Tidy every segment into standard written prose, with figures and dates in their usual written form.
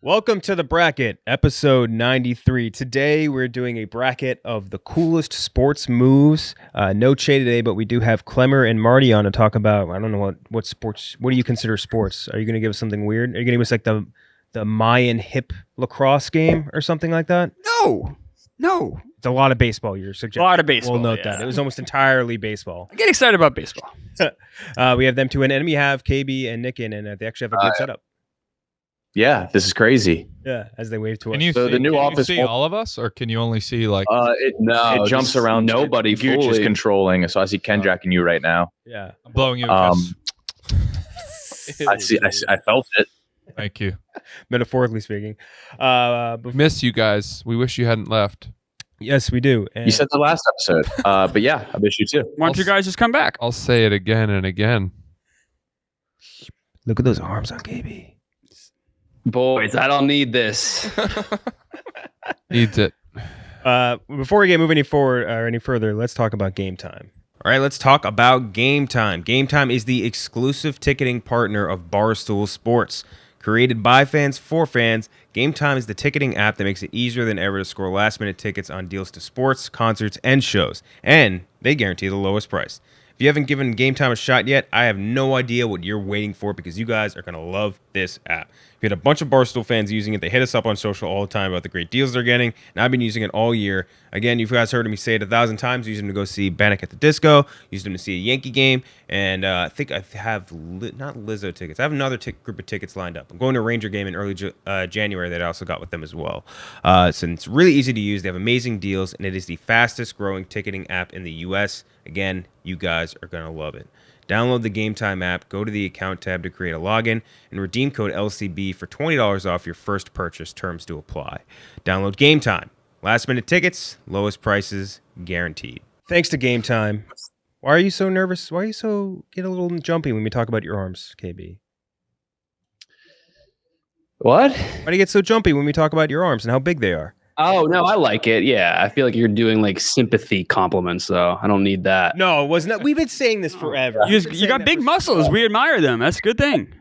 Welcome to the bracket, episode 93. Today we're doing a bracket of the coolest sports moves. No Che today, but we do have Klemmer and Marty on to talk about, I don't know what sports, what do you consider sports? Are you going to give us something weird? Are you going to give us like the Mayan hip lacrosse game or something like that? No. It's a lot of baseball you're suggesting. A lot of baseball. We'll note that. It was almost entirely baseball. I get excited about baseball. We have them two in, and we have KB and Nick in, and they actually have a good setup. Yeah, this is crazy. Yeah, as they wave to us. Can you So see, the new can office you see all of us, or can you only see like? It jumps around. Nobody Gooch is fully. controlling, so I see KenJac and you right now. Yeah. I'm blowing you a kiss. I felt it. Thank you. Metaphorically speaking. Miss you guys. We wish you hadn't left. Yes, we do. And You said the last episode, but yeah, I miss you too. Why don't you guys just come back? I'll say it again and again. look at those arms on KB. Boys, I don't need this. Needs it. Before we get moving any further, let's talk about Game Time. All right, let's talk about Game Time. Game Time is the exclusive ticketing partner of Barstool Sports. Created by fans for fans, Game Time is the ticketing app that makes it easier than ever to score last-minute tickets on deals to sports, concerts, and shows. And they guarantee the lowest price. If you haven't given Game Time a shot yet, I have no idea what you're waiting for because you guys are going to love this app. We had a bunch of Barstool fans using it. They hit us up on social all the time about the great deals they're getting, and I've been using it all year. Again, you guys heard me say it 1,000 times. Use them to go see Bannock at the Disco. Use them to see a Yankee game, and I think I have not Lizzo tickets. I have another group of tickets lined up. I'm going to a Ranger game in early January that I also got with them as well. So it's really easy to use. They have amazing deals, and it is the fastest growing ticketing app in the U.S. Again, you guys are going to love it. Download the Game Time app, go to the account tab to create a login, and redeem code LCB for $20 off your first purchase. Terms to apply. Download Game Time. Last minute tickets, lowest prices guaranteed. Thanks to Game Time. Why are you so nervous? Why are you so get a little jumpy when we talk about your arms, KB? What? Why do you get so jumpy when we talk about your arms and how big they are? Oh, no, I like it. Yeah, I feel like you're doing like sympathy compliments, though. I don't need that. No, it wasn't. We've been saying this forever. You got big muscles. We admire them. That's a good thing.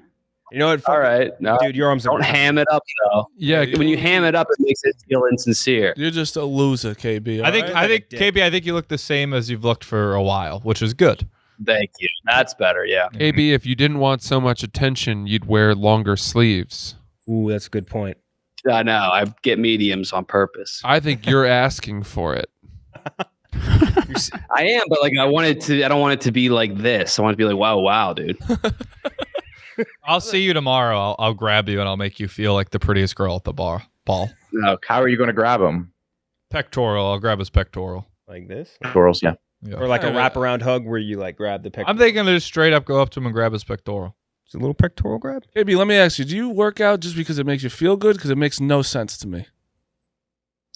You know what? All right. No, Dude, your arms are don't ham it up, though. Yeah, When you ham it up, it makes it feel insincere. You're just a loser, KB. I think dick. KB. I think you look the same as you've looked for a while, which is good. Thank you. That's better, yeah. KB, if you didn't want so much attention, you'd wear longer sleeves. Ooh, that's a good point. I know. I get mediums on purpose. I think you're asking for it. I am, but like I don't want it to be like this. I want it to be like, wow, dude. I'll see you tomorrow. I'll grab you and I'll make you feel like the prettiest girl at the bar. Ball. No, how are you going to grab him? Pectoral. I'll grab his pectoral. Like this? Girls, yeah. Yeah. Or like a wraparound hug where you like grab the pectoral. I'm thinking to just straight up go up to him and grab his pectoral. It's a little pectoral grab. KB, let me ask you, do you work out just because it makes you feel good? Because it makes no sense to me.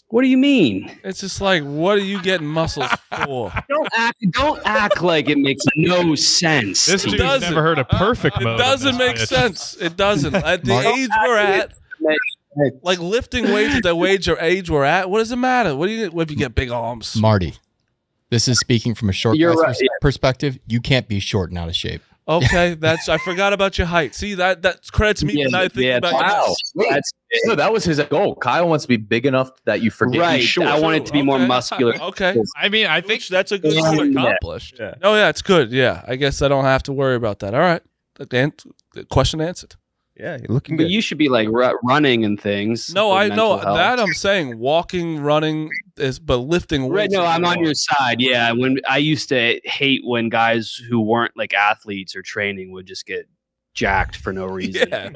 What do you mean? It's just like, what are you getting muscles for? Don't act like it makes no sense. This to dude's you. doesn't. never heard a perfect mode. It doesn't make sense. It doesn't. At the age we're at, like lifting weights at the age we're at, what does it matter? What if you get big arms? Marty, this is speaking from a short You're guy's right, yeah. perspective. You can't be short and out of shape. Okay, I forgot about your height. See, that credits me for not thinking about your Wow. No, that was his goal. Kyle wants to be big enough that you forget Right. he's short. I want it to be more Okay. muscular. Okay. I mean, I think That's a good Yeah. point. accomplished. Yeah. Oh, yeah, it's good. Yeah, I guess I don't have to worry about that. All right. The question answered. Yeah, you're looking But good. you should be like running and things. No, for I know mental health. that I'm saying walking, running but lifting Right, weights. no, is I'm on more. your side. Yeah, when I used to hate when guys who weren't like athletes or training would just get jacked for no reason. Yeah.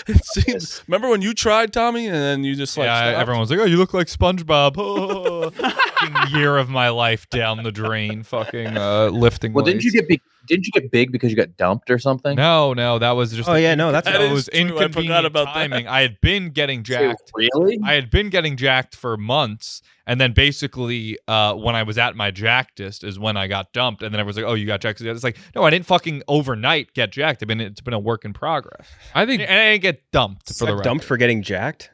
It seems, remember when you tried, Tommy, and then you just like yeah, stopped? everyone was like, "Oh, you look like SpongeBob." Oh, fucking year of my life down the drain. Fucking lifting. Well, didn't you weights. get big? Didn't you get big because you got dumped or something? No, that was just. Oh, yeah, no, that's- that That was is true. I forgot inconvenient about that. timing. I had been getting jacked. Really? I had been getting jacked for months, and then basically, when I was at my jackedest, is when I got dumped, and then everyone's like, "Oh, you got jacked." It's like, no, I didn't fucking overnight get jacked. It's been a work in progress. I think And I didn't get dumped for the Got record. dumped for getting jacked.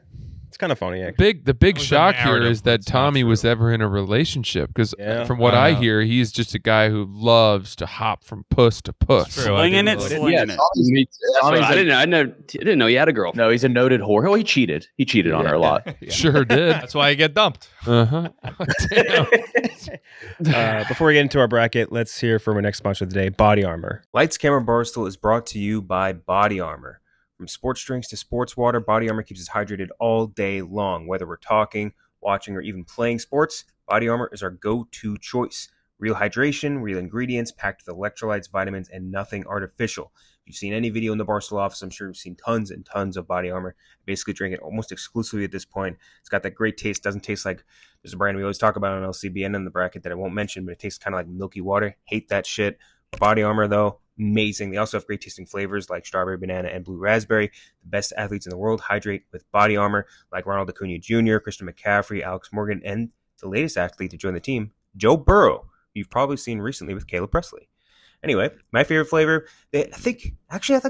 It's kind of funny. Actually. The big was a shock here narrative, is but that it's not Tommy was true. ever in a relationship because Yeah. from what I hear, he's just a guy who loves to hop from puss to puss. True. Slinging it, Yeah, slinging it. Tommy's I didn't know you had a girl. No, he's a noted whore. Oh, he cheated. He cheated on her a lot. Yeah. Sure did. That's why I get dumped. Uh-huh. Before we get into our bracket, let's hear from our next sponsor of the day, Body Armor. Lights Camera Barstool is brought to you by Body Armor. From sports drinks to sports water, Body Armor keeps us hydrated all day long. Whether we're talking, watching, or even playing sports, Body Armor is our go-to choice. Real hydration, real ingredients, packed with electrolytes, vitamins, and nothing artificial. If you've seen any video in the Barstool office, I'm sure you've seen tons and tons of Body Armor. I basically drink it almost exclusively at this point. It's got that great taste. Doesn't taste like, there's a brand we always talk about on LCBN in the bracket that I won't mention, but it tastes kind of like milky water. Hate that shit. Body Armor, though, amazing. They also have great tasting flavors like strawberry, banana, and blue raspberry. The best athletes in the world hydrate with Body Armor, like Ronald Acuna Jr., Christian McCaffrey, Alex Morgan, and the latest athlete to join the team, Joe Burrow, you've probably seen recently with Caleb Presley. Anyway, my favorite flavor, I like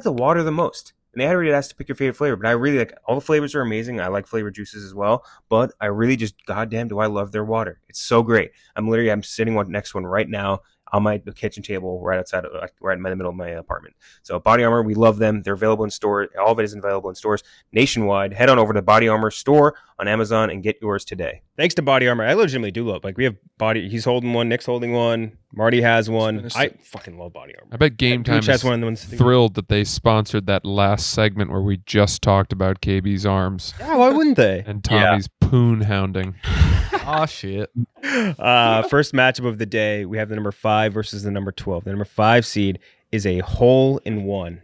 the water the most. And they had already asked to pick your favorite flavor, but I really like, all the flavors are amazing. I like flavored juices as well, but I really just, goddamn, do I love their water. It's so great. I'm sitting next to one right now on my kitchen table right outside, right in the middle of my apartment. So Body Armor, we love them. They're available in stores. All of it is available in stores nationwide. Head on over to Body Armor store on Amazon and get yours today. Thanks to Body Armor. I legitimately do love. Like we have he's holding one, Nick's holding one, Marty has one. I fucking love Body Armor. I bet Game Time Gooch has is one of the ones. thrilled that they sponsored that last segment where we just talked about KB's arms Yeah, why wouldn't they? and Tommy's poon hounding. Oh shit. First matchup of the day, we have the number 5 versus the number 12. The number 5 seed is a hole-in-one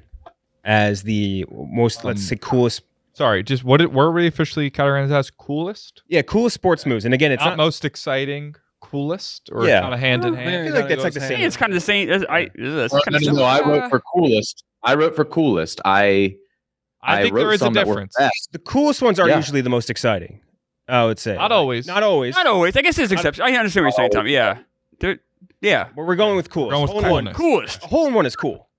as the most, let's say, coolest. Sorry, just were we officially categorized as coolest? Yeah, coolest sports moves. And again, it's not most exciting, coolest, or Yeah. kind of hand in I hand. feel like that's like the same. It's kind of the same. It's kind of No, I wrote for coolest. I think there wrote is a some that were difference. best. The coolest ones are Yeah. usually the most exciting, I would say. Not always. Not always. Not always. I guess there's exceptions. I understand what you're saying, Tommy. Yeah. Yeah. But we're going with coolest. Going with Hole-in-one. coolness. Coolest. A hole-in-one is cool.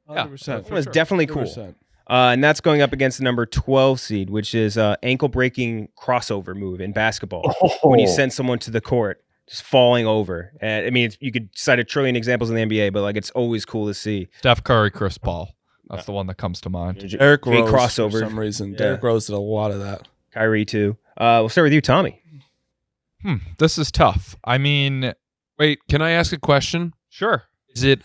100%. Hole-in-one is definitely cool. 100%. And that's going up against the number 12 seed, which is ankle-breaking crossover move in basketball. When you send someone to the court, just falling over. And I mean, you could cite a trillion examples in the NBA, but like it's always cool to see. Steph Curry, Chris Paul. That's the one that comes to mind. Eric Great Rose, crossover. for some reason. Yeah. Derrick Rose did a lot of that. Kyrie too. We'll start with you, Tommy. This is tough. I mean, Wait, can I ask a question? sure. Is it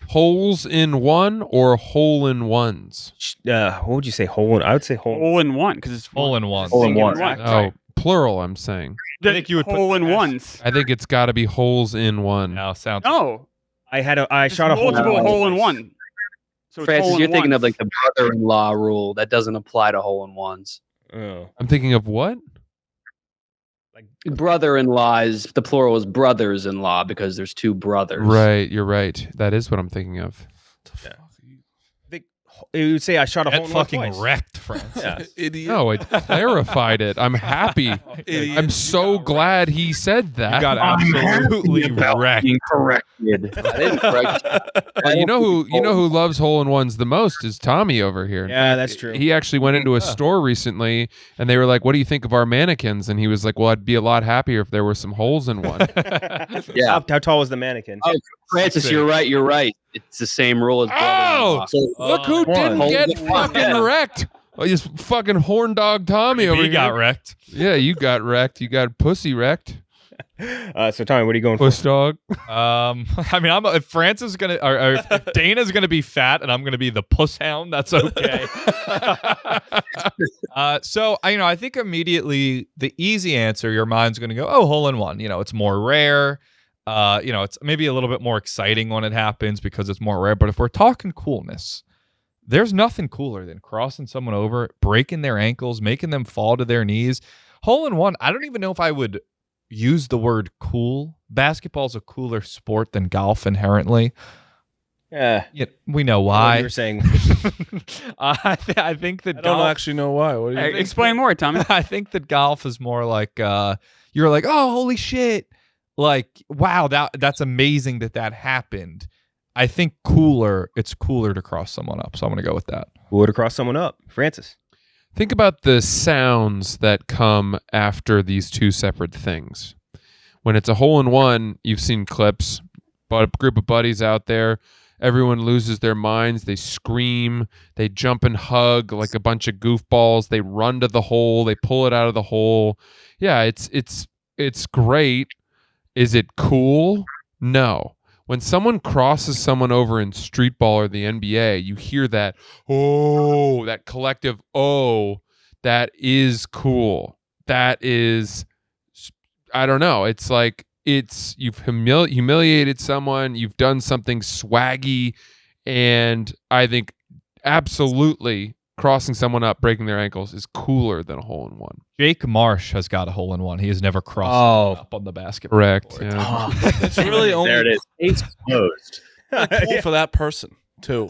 holes in one or hole in ones? What would you say? I would say hole. Hole in one because it's Hole in one. Hole in one. Oh, plural, I'm saying. I think you would put hole in S. ones. I think it's got to be holes in one. No, sounds. No. I shot a hole. Multiple hole in one. So it's Francis, hole you're in thinking ones. of like the brother-in-law rule that doesn't apply to hole-in-ones. Oh. I'm thinking of what? Brother-in-law is the plural is brothers-in-law because there's two brothers. Right, you're right. That is what I'm thinking of. You would say I shot a hole Get in one fucking twice. wrecked, Francis. Yeah. Idiot. No, I clarified it. I'm happy. Idiot. I'm so glad he said that. You got absolutely wrecked. Being corrected. I didn't correct you. You know who loves hole in ones the most is Tommy over here. Yeah, that's true. He actually went into a store recently and they were like, "What do you think of our mannequins?" And he was like, "Well, I'd be a lot happier if there were some holes in one." Yeah. How tall was the mannequin? Oh, Francis, you're right. You're right. It's the same rule as brother-in-law. Look who didn't One. get fucking wrecked. Oh, you fucking horn dog Tommy over He here. got wrecked. Yeah, you got wrecked. You got pussy wrecked. So Tommy, what are you going for? Puss dog. I mean, if Francis is gonna, or if Dana's gonna be fat, and I'm gonna be the puss hound, that's okay. So I think immediately the easy answer, your mind's gonna go, oh, hole in one. It's more rare. It's maybe a little bit more exciting when it happens because it's more rare. But if we're talking coolness, there's nothing cooler than crossing someone over, breaking their ankles, making them fall to their knees. Hole in one. I don't even know if I would use the word cool. Basketball's a cooler sport than golf inherently. Yeah. We know What why. you were saying. I think that I don't golf. actually know why. What do you think? Explain more, Tommy. I think that golf is more like you're like, oh, holy shit. Like, wow, that's amazing that happened. I think it's cooler to cross someone up. So I'm going to go with that. Who would have crossed someone up? Francis. Think about the sounds that come after these two separate things. When it's a hole-in-one, you've seen clips, but a group of buddies out there, everyone loses their minds. They scream. They jump and hug like a bunch of goofballs. They run to the hole. They pull it out of the hole. Yeah, it's great. Is it cool? No. When someone crosses someone over in street ball or the NBA, you hear that, oh, that collective, oh, that is cool. That is, I don't know. It's like, you've humiliated someone, you've done something swaggy, and I think absolutely crossing someone up, breaking their ankles is cooler than a hole-in-one. Jake Marsh has got a hole-in-one. He has never crossed someone up on the basketball Correct. court. Yeah. It's really only There it is. Case closed. cool for that person too.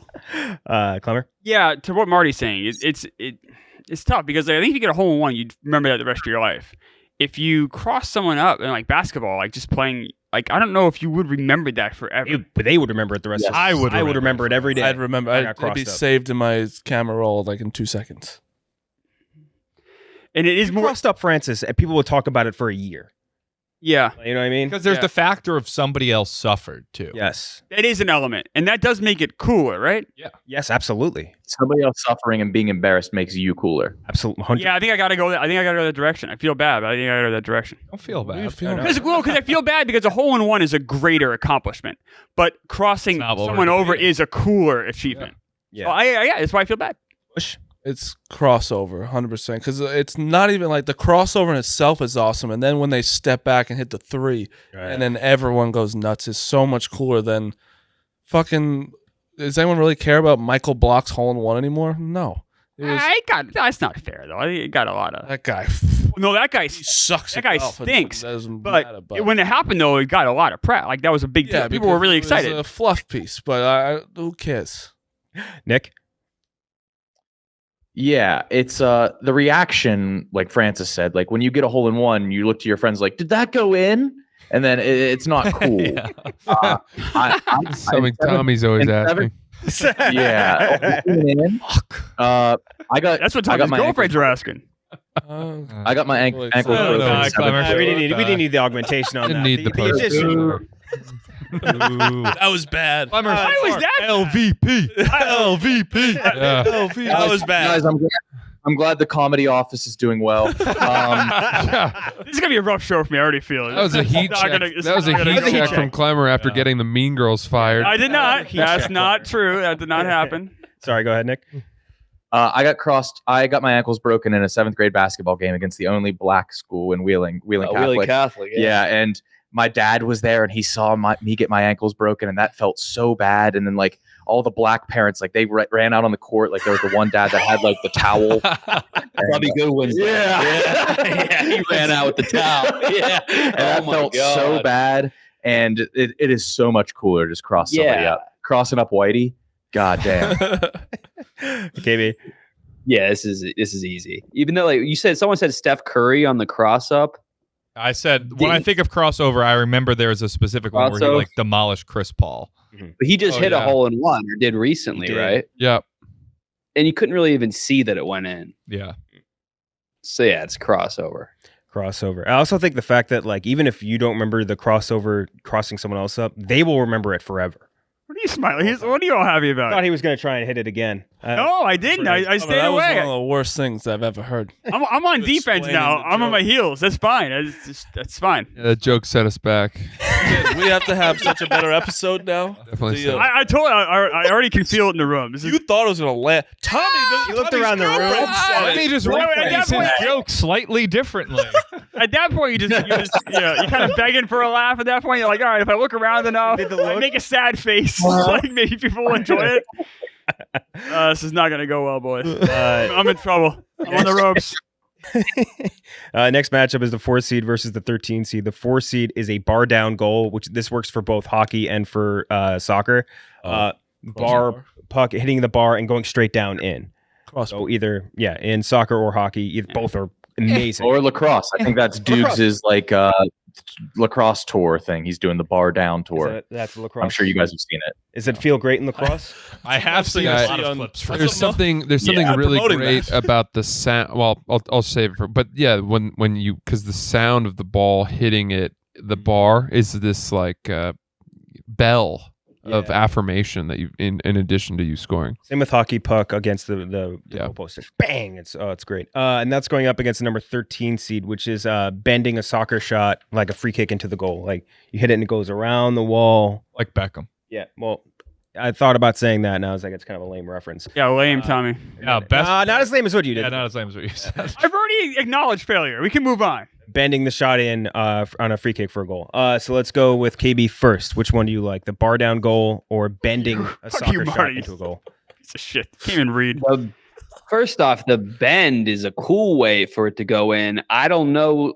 Klemmer? Yeah, to what Marty's saying, it's tough because I think if you get a hole in one, you'd remember that the rest of your life. If you cross someone up in like basketball, like just playing, like I don't know if you would remember that forever. But they would remember it the rest of I would remember it every day. I'd remember. I got It'd crossed be up. saved in my camera roll like in 2 seconds. And it is You more, crossed up Francis, and people would talk about it for a year. yeah, You know what I mean? Because there's Yeah. the factor of somebody else suffered too. Yes. that is an element, and that does make it cooler, right? Yes, absolutely. Somebody else suffering and being embarrassed makes you cooler. Absolutely. 100. Yeah, I think I gotta go. I think I gotta go that direction. I feel bad, but I think I gotta go that direction. Don't feel What do bad. you feel? Because I feel bad because a hole in one is a greater accomplishment, but crossing It's not what someone we're over debating. is a cooler achievement. Yeah. So yeah, that's why I feel bad. Push. It's crossover, 100%. Because it's not even like the crossover in itself is awesome, and then when they step back and hit the three, and then everyone goes nuts, is so much cooler than fucking. Does anyone really care about Michael Block's hole in one anymore? No. It was That's not fair though. I think it got a lot of. that guy. No, that guy. He sucks. That at guy golf. stinks, That doesn't But matter, when it happened though, it got a lot of press. Like that was a big deal. People were because really it was excited. a fluff piece, but who cares? Nick? Yeah, it's the reaction, like Francis said, like when you get a hole in one, you look to your friends like, did that go in? And then it's not cool. Yeah. Something Tommy's always in asking. Yeah. I got That's what I got Tommy's my girlfriends are asking. I got my ankle I don't broken. know, in Klemmer. seventh we grade. didn't need the augmentation on Didn't that. need the post. addition. That was bad. Why was that? LVP. LVP. Yeah. That was bad. Guys, I'm glad the comedy office is doing well. This is gonna be a rough show for me. I already feel it. That was a heat It's not check. gonna- it's That was a not gonna heat go check well. from Klemmer after getting the Mean Girls fired. I did not. Heat That's check not over. true. That did not happen. Sorry, go ahead, Nick. I got my ankles broken in a 7th grade basketball game against the only black school in Wheeling Catholic. Yeah, and my dad was there, and he saw me get my ankles broken, and that felt so bad. And then like all the black parents, like they ran out on the court. Like there was the one dad that had like the towel. Robbie Goodwin's. Yeah, He ran out with the towel. Yeah. And that felt so bad. And it is so much cooler to just cross somebody Yeah. up. Crossing up Whitey, god damn. KB. Yeah, this is easy. Even though like you said, someone said Steph Curry on the cross up. I said, when I think of crossover, I remember there's a specific one where he Crossover? like demolished Chris Paul. But he just Oh, hit yeah. a hole in one, or did recently, He did. right? Yep. And you couldn't really even see that it went in. Yeah. So yeah, it's crossover. Crossover. I also think the fact that like even if you don't remember the crossover crossing someone else up, they will remember it forever. What are you smiling? What are you all happy I about? thought he was going to try and hit it again. No, I didn't. I stayed that was one away. of the worst things I've ever heard. I'm on defense explaining now. the I'm on joke. my heels. That's fine. That's fine. Yeah, that joke set us back. We have to have such a better episode now. Definitely The, so. I told you, I already can feel it in the room. This is, You thought it was gonna land. Tommy, He looked around the room. Let me just Wait, at rephrase that his point- joke slightly differently. at that point, you're kind of begging for a laugh. At that point, you're like, all right, if I look around enough, Did the I look? make a sad face, like maybe people will enjoy it. This is not gonna go well, boys. I'm in trouble. I'm on the ropes. Next matchup is the 4th seed versus the 13 seed. The 4 seed is a bar down goal, which this works for both hockey and for soccer. Bar puck hitting the bar and going straight down in. So either in soccer or hockey, both are amazing. Or lacrosse. I think that's Dukes' like lacrosse tour thing. He's doing the bar down tour. That's lacrosse. I'm sure you guys have seen it. Does it feel great in lacrosse? I have seen a lot of clips. There's something really great about the sound. Well, I'll save it for. But yeah, when you because the sound of the ball hitting the bar is this like bell of affirmation that you in addition to you scoring. Same with hockey puck against the goal post. Bang! It's great. And that's going up against the number 13 seed, which is bending a soccer shot like a free kick into the goal. Like you hit it and it goes around the wall. Like Beckham. Yeah. Well, I thought about saying that, and I was like, it's kind of a lame reference. Yeah, lame, Tommy. Yeah, best. Not as lame as what you did. Yeah, not as lame as what you said. I've already acknowledged failure. We can move on. Bending the shot in on a free kick for a goal. So let's go with KB first. Which one do you like, the bar down goal or bending a soccer shot into a goal? Piece of shit. Can't even read. First off, the bend is a cool way for it to go in. I don't know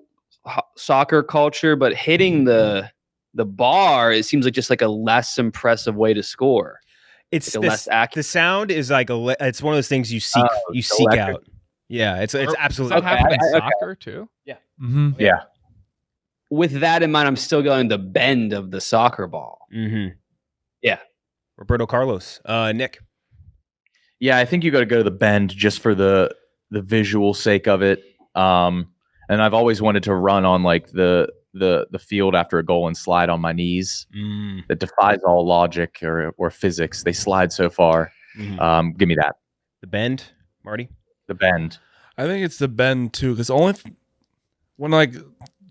soccer culture, but hitting the bar, it seems like just like a less impressive way to score. It's like less accurate. The sound is like it's one of those things you seek electric. out. Yeah, it's absolutely. Does that happen in soccer too? Yeah. Mm-hmm. Yeah. With that in mind, I'm still going the bend of the soccer ball. Mm-hmm. Yeah. Roberto Carlos. Nick. Yeah, I think you got to go to the bend just for the visual sake of it. And I've always wanted to run on like the field after a goal and slide on my knees. That defies all logic or physics. They slide so far. Mm-hmm. Give me that. The bend, Marty. The bend. I think it's the bend too, because when like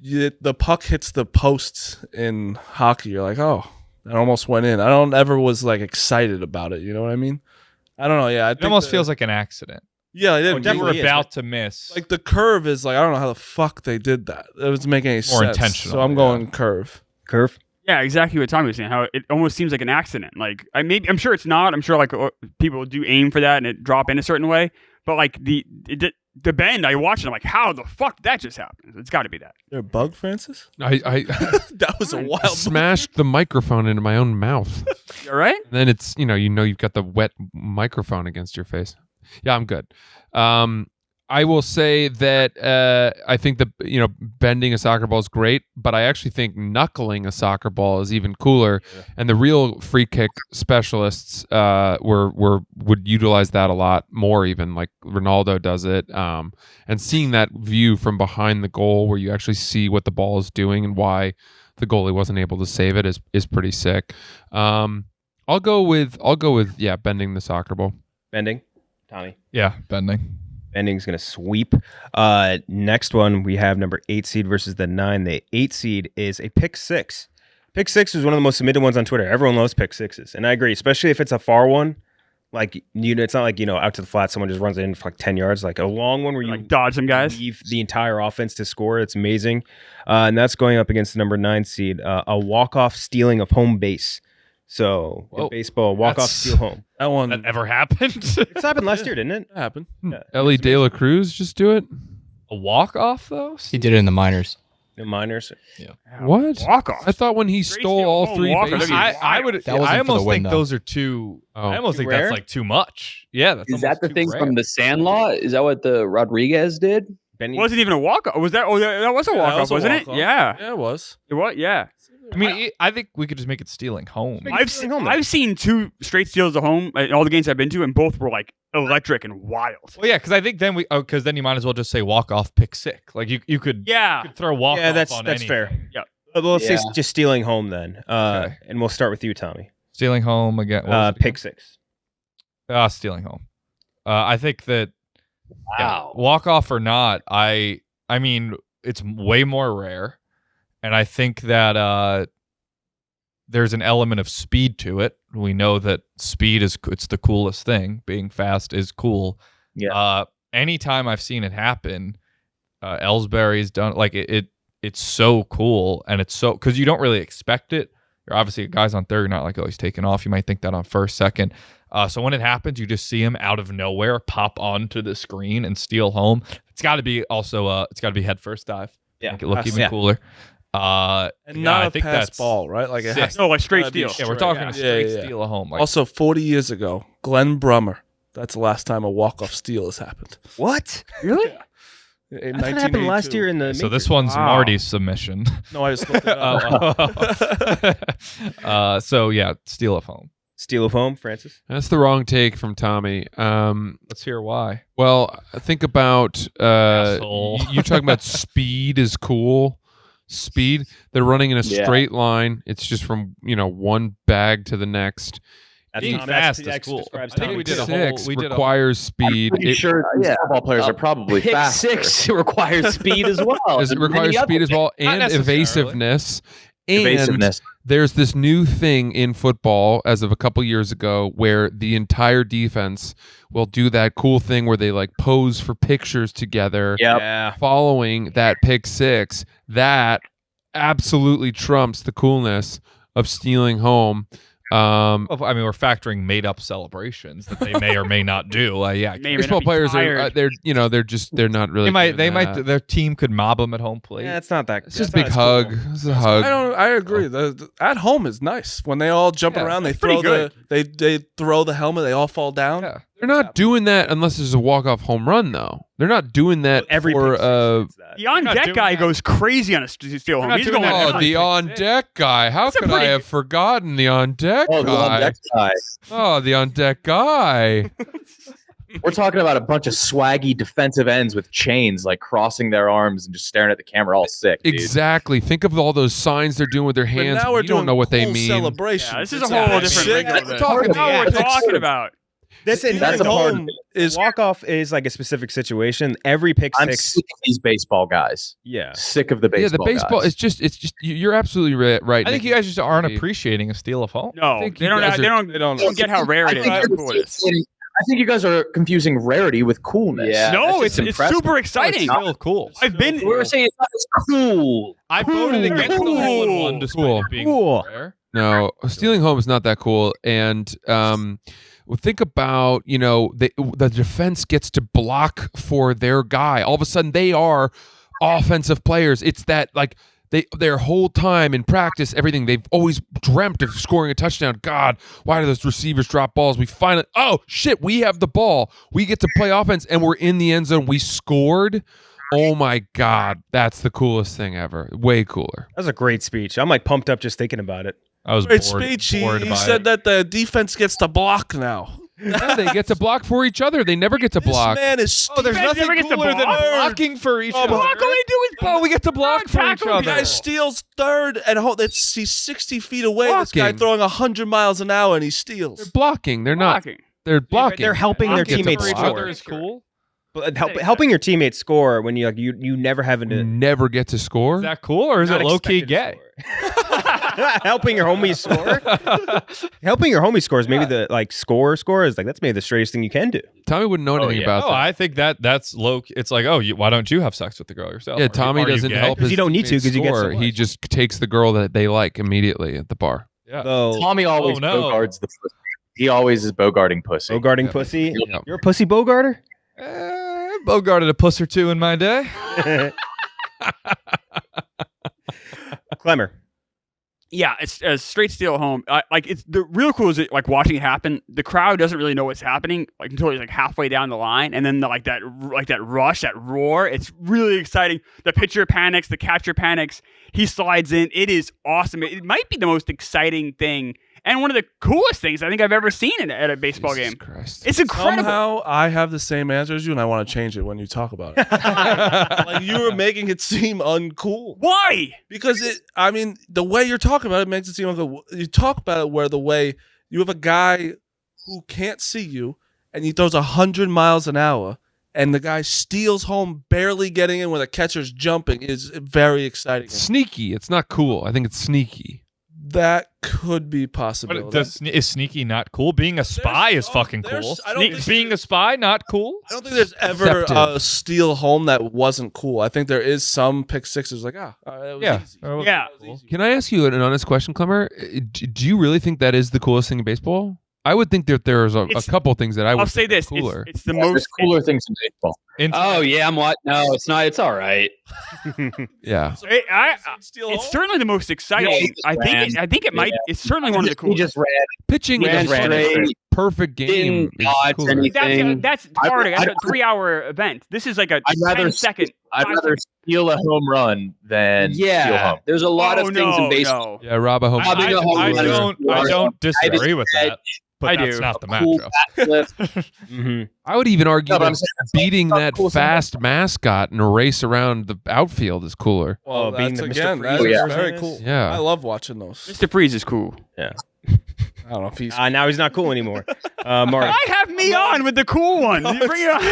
the puck hits the posts in hockey, you're like, oh, that almost went in. I don't ever was like excited about it. You know what I mean? I don't know. Yeah, it almost feels like an accident. Yeah, it definitely you were is, about to miss. Like the curve is like, I don't know how the fuck they did that. It doesn't make any sense. More intentional. So I'm going curve. Curve. Yeah, exactly what Tommy was saying. How it almost seems like an accident. Like I'm sure it's not. I'm sure like people do aim for that and it drop in a certain way. But like the bend, I watched it. I'm like, how the fuck did that just happen? It's got to be that. You're a bug, Francis? I That was a wild smashed the microphone into my own mouth. You all right? And then it's you've got the wet microphone against your face. Yeah, I'm good. I will say that I think bending a soccer ball is great, but I actually think knuckling a soccer ball is even cooler. Yeah. And the real free kick specialists would utilize that a lot more, even like Ronaldo does it. And seeing that view from behind the goal, where you actually see what the ball is doing and why the goalie wasn't able to save it, is pretty sick. I'll go with bending the soccer ball. Bending, Tommy. Yeah, bending. Bending's going to sweep. Next one, we have number 8 seed versus the 9. The 8 seed is a pick 6. Pick 6 is one of the most submitted ones on Twitter. Everyone loves pick 6s. And I agree, especially if it's a far one. Like, it's not like, out to the flat, someone just runs it in for like 10 yards. Like a long one where you like dodge some guys. Leave the entire offense to score. It's amazing. And that's going up against the number 9 seed, a walk-off stealing of home base. So in baseball, walk-off steal home. That ever happened? It's happened last year, didn't it? It happened. Yeah. Ellie De La Cruz just do it? A walk-off, though? He did it in the minors. The minors. Yeah. What? Walk-off. I thought when he stole all 3 bases. I almost think those are too. I almost think rare? that's like too much. Yeah, that's Is that the too thing rare. from the Sandlot? Is that what the Rodriguez did? It wasn't even a walk-off. Was that? Oh, that was a walk-off, wasn't it? Yeah. Yeah, it was. It was. Yeah. I mean, I think we could just make it stealing home. I've seen 2 straight steals at home in all the games I've been to, and both were like electric and wild. Well, yeah, because I think then then you might as well just say walk off, pick 6. Like you could throw walk off. Yeah, that's on fair. anything. Yeah. Let's say just stealing home then. Okay. And we'll start with you, Tommy. Stealing home again. Pick 6. Stealing home. I think that Wow. walk off or not, I mean it's way more rare, and I think that there's an element of speed to it. We know that speed it's the coolest thing. Being fast is cool. Yeah. Anytime I've seen it happen, Ellsbury's done like it's so cool, and it's so because you don't really expect it. You're obviously guys on third, you're not like, oh, he's taking off. You might think that on first, second. So when it happens, you just see him out of nowhere pop onto the screen and steal home. It's got to be also it's got to be head first dive. Yeah, make it look even cooler. And not a pass ball, right? Like it has like straight steal. Yeah, we're talking a straight steal at home. Like, also, 40 years ago, Glenn Brummer. That's the last time a walk-off steal has happened. What? Really? In That's what happened last 1982. year in the. So this majors. one's Wow. Marty's submission. No, I just looked it up. So yeah, steal of home. Steal of home, Francis. That's the wrong take from Tommy. Let's hear why. Well, think about Asshole. you talking about speed is cool. Speed. They're running in a Yeah. straight line. It's just from one bag to the next. That's Being Tom- fast that's- is cool. describes I think Tommy we did too. a whole- Six we did a- requires speed. Pretty sure football players are probably pick faster. 6 requires speed as well. It requires speed as well and necessarily. evasiveness. And Evasiveness. there's this new thing in football as of a couple years ago where the entire defense will do that cool thing where they like pose for pictures together Yep. Yeah. following that pick six. That absolutely trumps the coolness of stealing home. I mean, we're factoring made-up celebrations that they may or may not do. Yeah, May or may Baseball not be players are tired. they're not really. they might doing that. their team could mob them at home plate. Yeah, it's not that. It's just a that's big not as hug. cool. It's a hug. I agree. The at home is nice when they all jump Yeah, around. They that's pretty throw they throw the helmet. They all fall down. Yeah. They're not doing that unless there's a walk-off home run, though. They're not doing that Every for pick six is that. The on not deck doing guy that. goes crazy on a steal home. not He's doing going. that Oh, every the pick on-deck guy. How That's a could I pretty- have forgotten the on-deck Oh, the guy? on-deck guy. Oh, the on-deck guy. We're talking about a bunch of swaggy defensive ends with chains, like crossing their arms and just staring at the camera, all sick. Dude. Exactly. Think of all those signs they're doing with their But hands. now we're You don't doing know what they cool mean. Celebrations. Yeah, this is It's a whole not different shit. ring of That's it. talking That's what we're about. talking about. That's That's a part of home it. is walk off is like a specific situation. Every pick I'm six. sick of these baseball guys. Yeah. Sick of the Yeah, baseball. the baseball. guys. It's just. You're absolutely right. I think you guys just aren't appreciating a steal of home. No, think they you don't. guys They are- don't get how rare it is. How cool it is. I think you guys are confusing rarity with coolness. Yeah. No, That's it's impressive. super It's exciting. still cool. I've been. We're saying it's not as cool. I voted against the hole in one despite Cool. it being Cool. rare. No, stealing home is not that cool. And well, think about the defense gets to block for their guy. All of a sudden, they are offensive players. It's that like. Their whole time in practice, everything they've always dreamt of scoring a touchdown. God, why do those receivers drop balls? We finally, oh shit, we have the ball. We get to play offense, and we're in the end zone. We scored. Oh my God, that's the coolest thing ever. Way cooler. That was a great speech. I'm like pumped up just thinking about it. I was great bored, speech. He bored by said it. that the defense gets to block now. Yeah, they get to block for each other. They never get to block. This man is. Oh, there's Defense nothing never gets to cooler than block. blocking for each Oh, other. but- Block, all they do is Oh, we get to block for each tackle other. The guy steals third and he's 60 feet away. This guy Blocking. throwing 100 miles an hour and he They're steals. blocking. They're not. blocking. They're blocking. They're helping their Blocking teammates for each score. other is cool. But helping your teammates score when you never having You to never get to score. Is that cool or is not it low key expected to gay? score. Helping your homies score. Helping your homies scores maybe the like score is like that's maybe the straightest thing you can do. Tommy wouldn't know anything about Oh, that. I think that's low. It's like, why don't you have sex with the girl yourself? Yeah, Are Tommy you doesn't gay? help 'Cause his you don't need to, teammates 'cause you get so score. He much. just takes the girl that they like immediately at the bar. Yeah. So Tommy always no. bogards the pussy. He always is bogarting pussy. bogarting Yeah. pussy. Yeah. You're a pussy bogarter? Bogarted a puss or two in my day. Klemmer. Yeah, it's a straight steal home. Like it's the real cool is that, like watching it happen. The crowd doesn't really know what's happening like until he's like halfway down the line, and then like that rush, that roar. It's really exciting. The pitcher panics, the catcher panics. He slides in. It is awesome. It might be the most exciting thing and one of the coolest things I think I've ever seen at a baseball Jesus game. Christ. It's incredible. Somehow I have the same answer as you, and I want to change it when you talk about it. Like you were making it seem uncool Why? because the way you're talking about it makes it seem like you talk about it where the way you have a guy who can't see you and he throws 100 miles an hour and the guy steals home, barely getting in when the catcher's jumping is very exciting. Sneaky. It's not cool. I think it's sneaky. That could be possible. But is sneaky not cool? Being a spy is fucking cool. I don't think Being a spy not cool? I don't think there's ever Deceptive. a steal home that wasn't cool. I think there is some pick sixes like that was Yeah. easy. Yeah. That was easy. Can I ask you an honest question, Klemmer? Do you really think that is the coolest thing in baseball? I would think that there's a It's- couple things that I would I'll say think are this: cooler. it's the There's most cooler things in baseball. Oh yeah, I'm what? No, it's not. It's all right. Yeah. It's certainly the most exciting. I think it might. It's certainly one of the He coolest. just ran. Pitching Ran is a straight. perfect game. Didn't dodge cooler. anything. That's hard. That's a I- 3-hour event. This is like a I'd rather 10-second. I'd rather steal a home run than steal home. There's a lot of things in baseball. Yeah, rob a home run. I don't disagree with that. But I that's do. not the Cool matchup. I would even argue No, but that I'm saying that's beating not that cool fast mascot in a race around the outfield is cooler. Well, being that's the Mr. again, Freeze that's or very something cool. is? Yeah. I love watching those. Mr. Freeze is cool. Yeah. I don't know if he's. Now he's not cool anymore. Marty. I have me on with the cool one. You bring it on.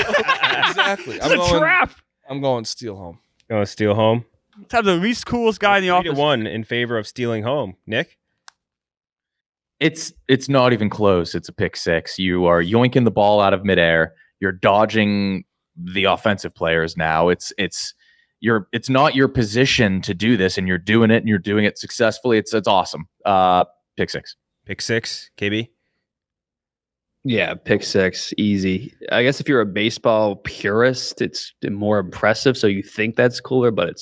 Exactly. It's a trap. I'm going steal home. Gonna steal home. Let's have the least coolest guy in the 3 to office. 1 in favor of stealing home. Nick? It's not even close. It's a pick six. You are yoinking the ball out of midair. You're dodging the offensive players now. It's not your position to do this, and you're doing it, and you're doing it successfully. It's awesome. Pick six. Pick 6. KB? Yeah, pick six, easy. I guess if you're a baseball purist, it's more impressive, so you think that's cooler, but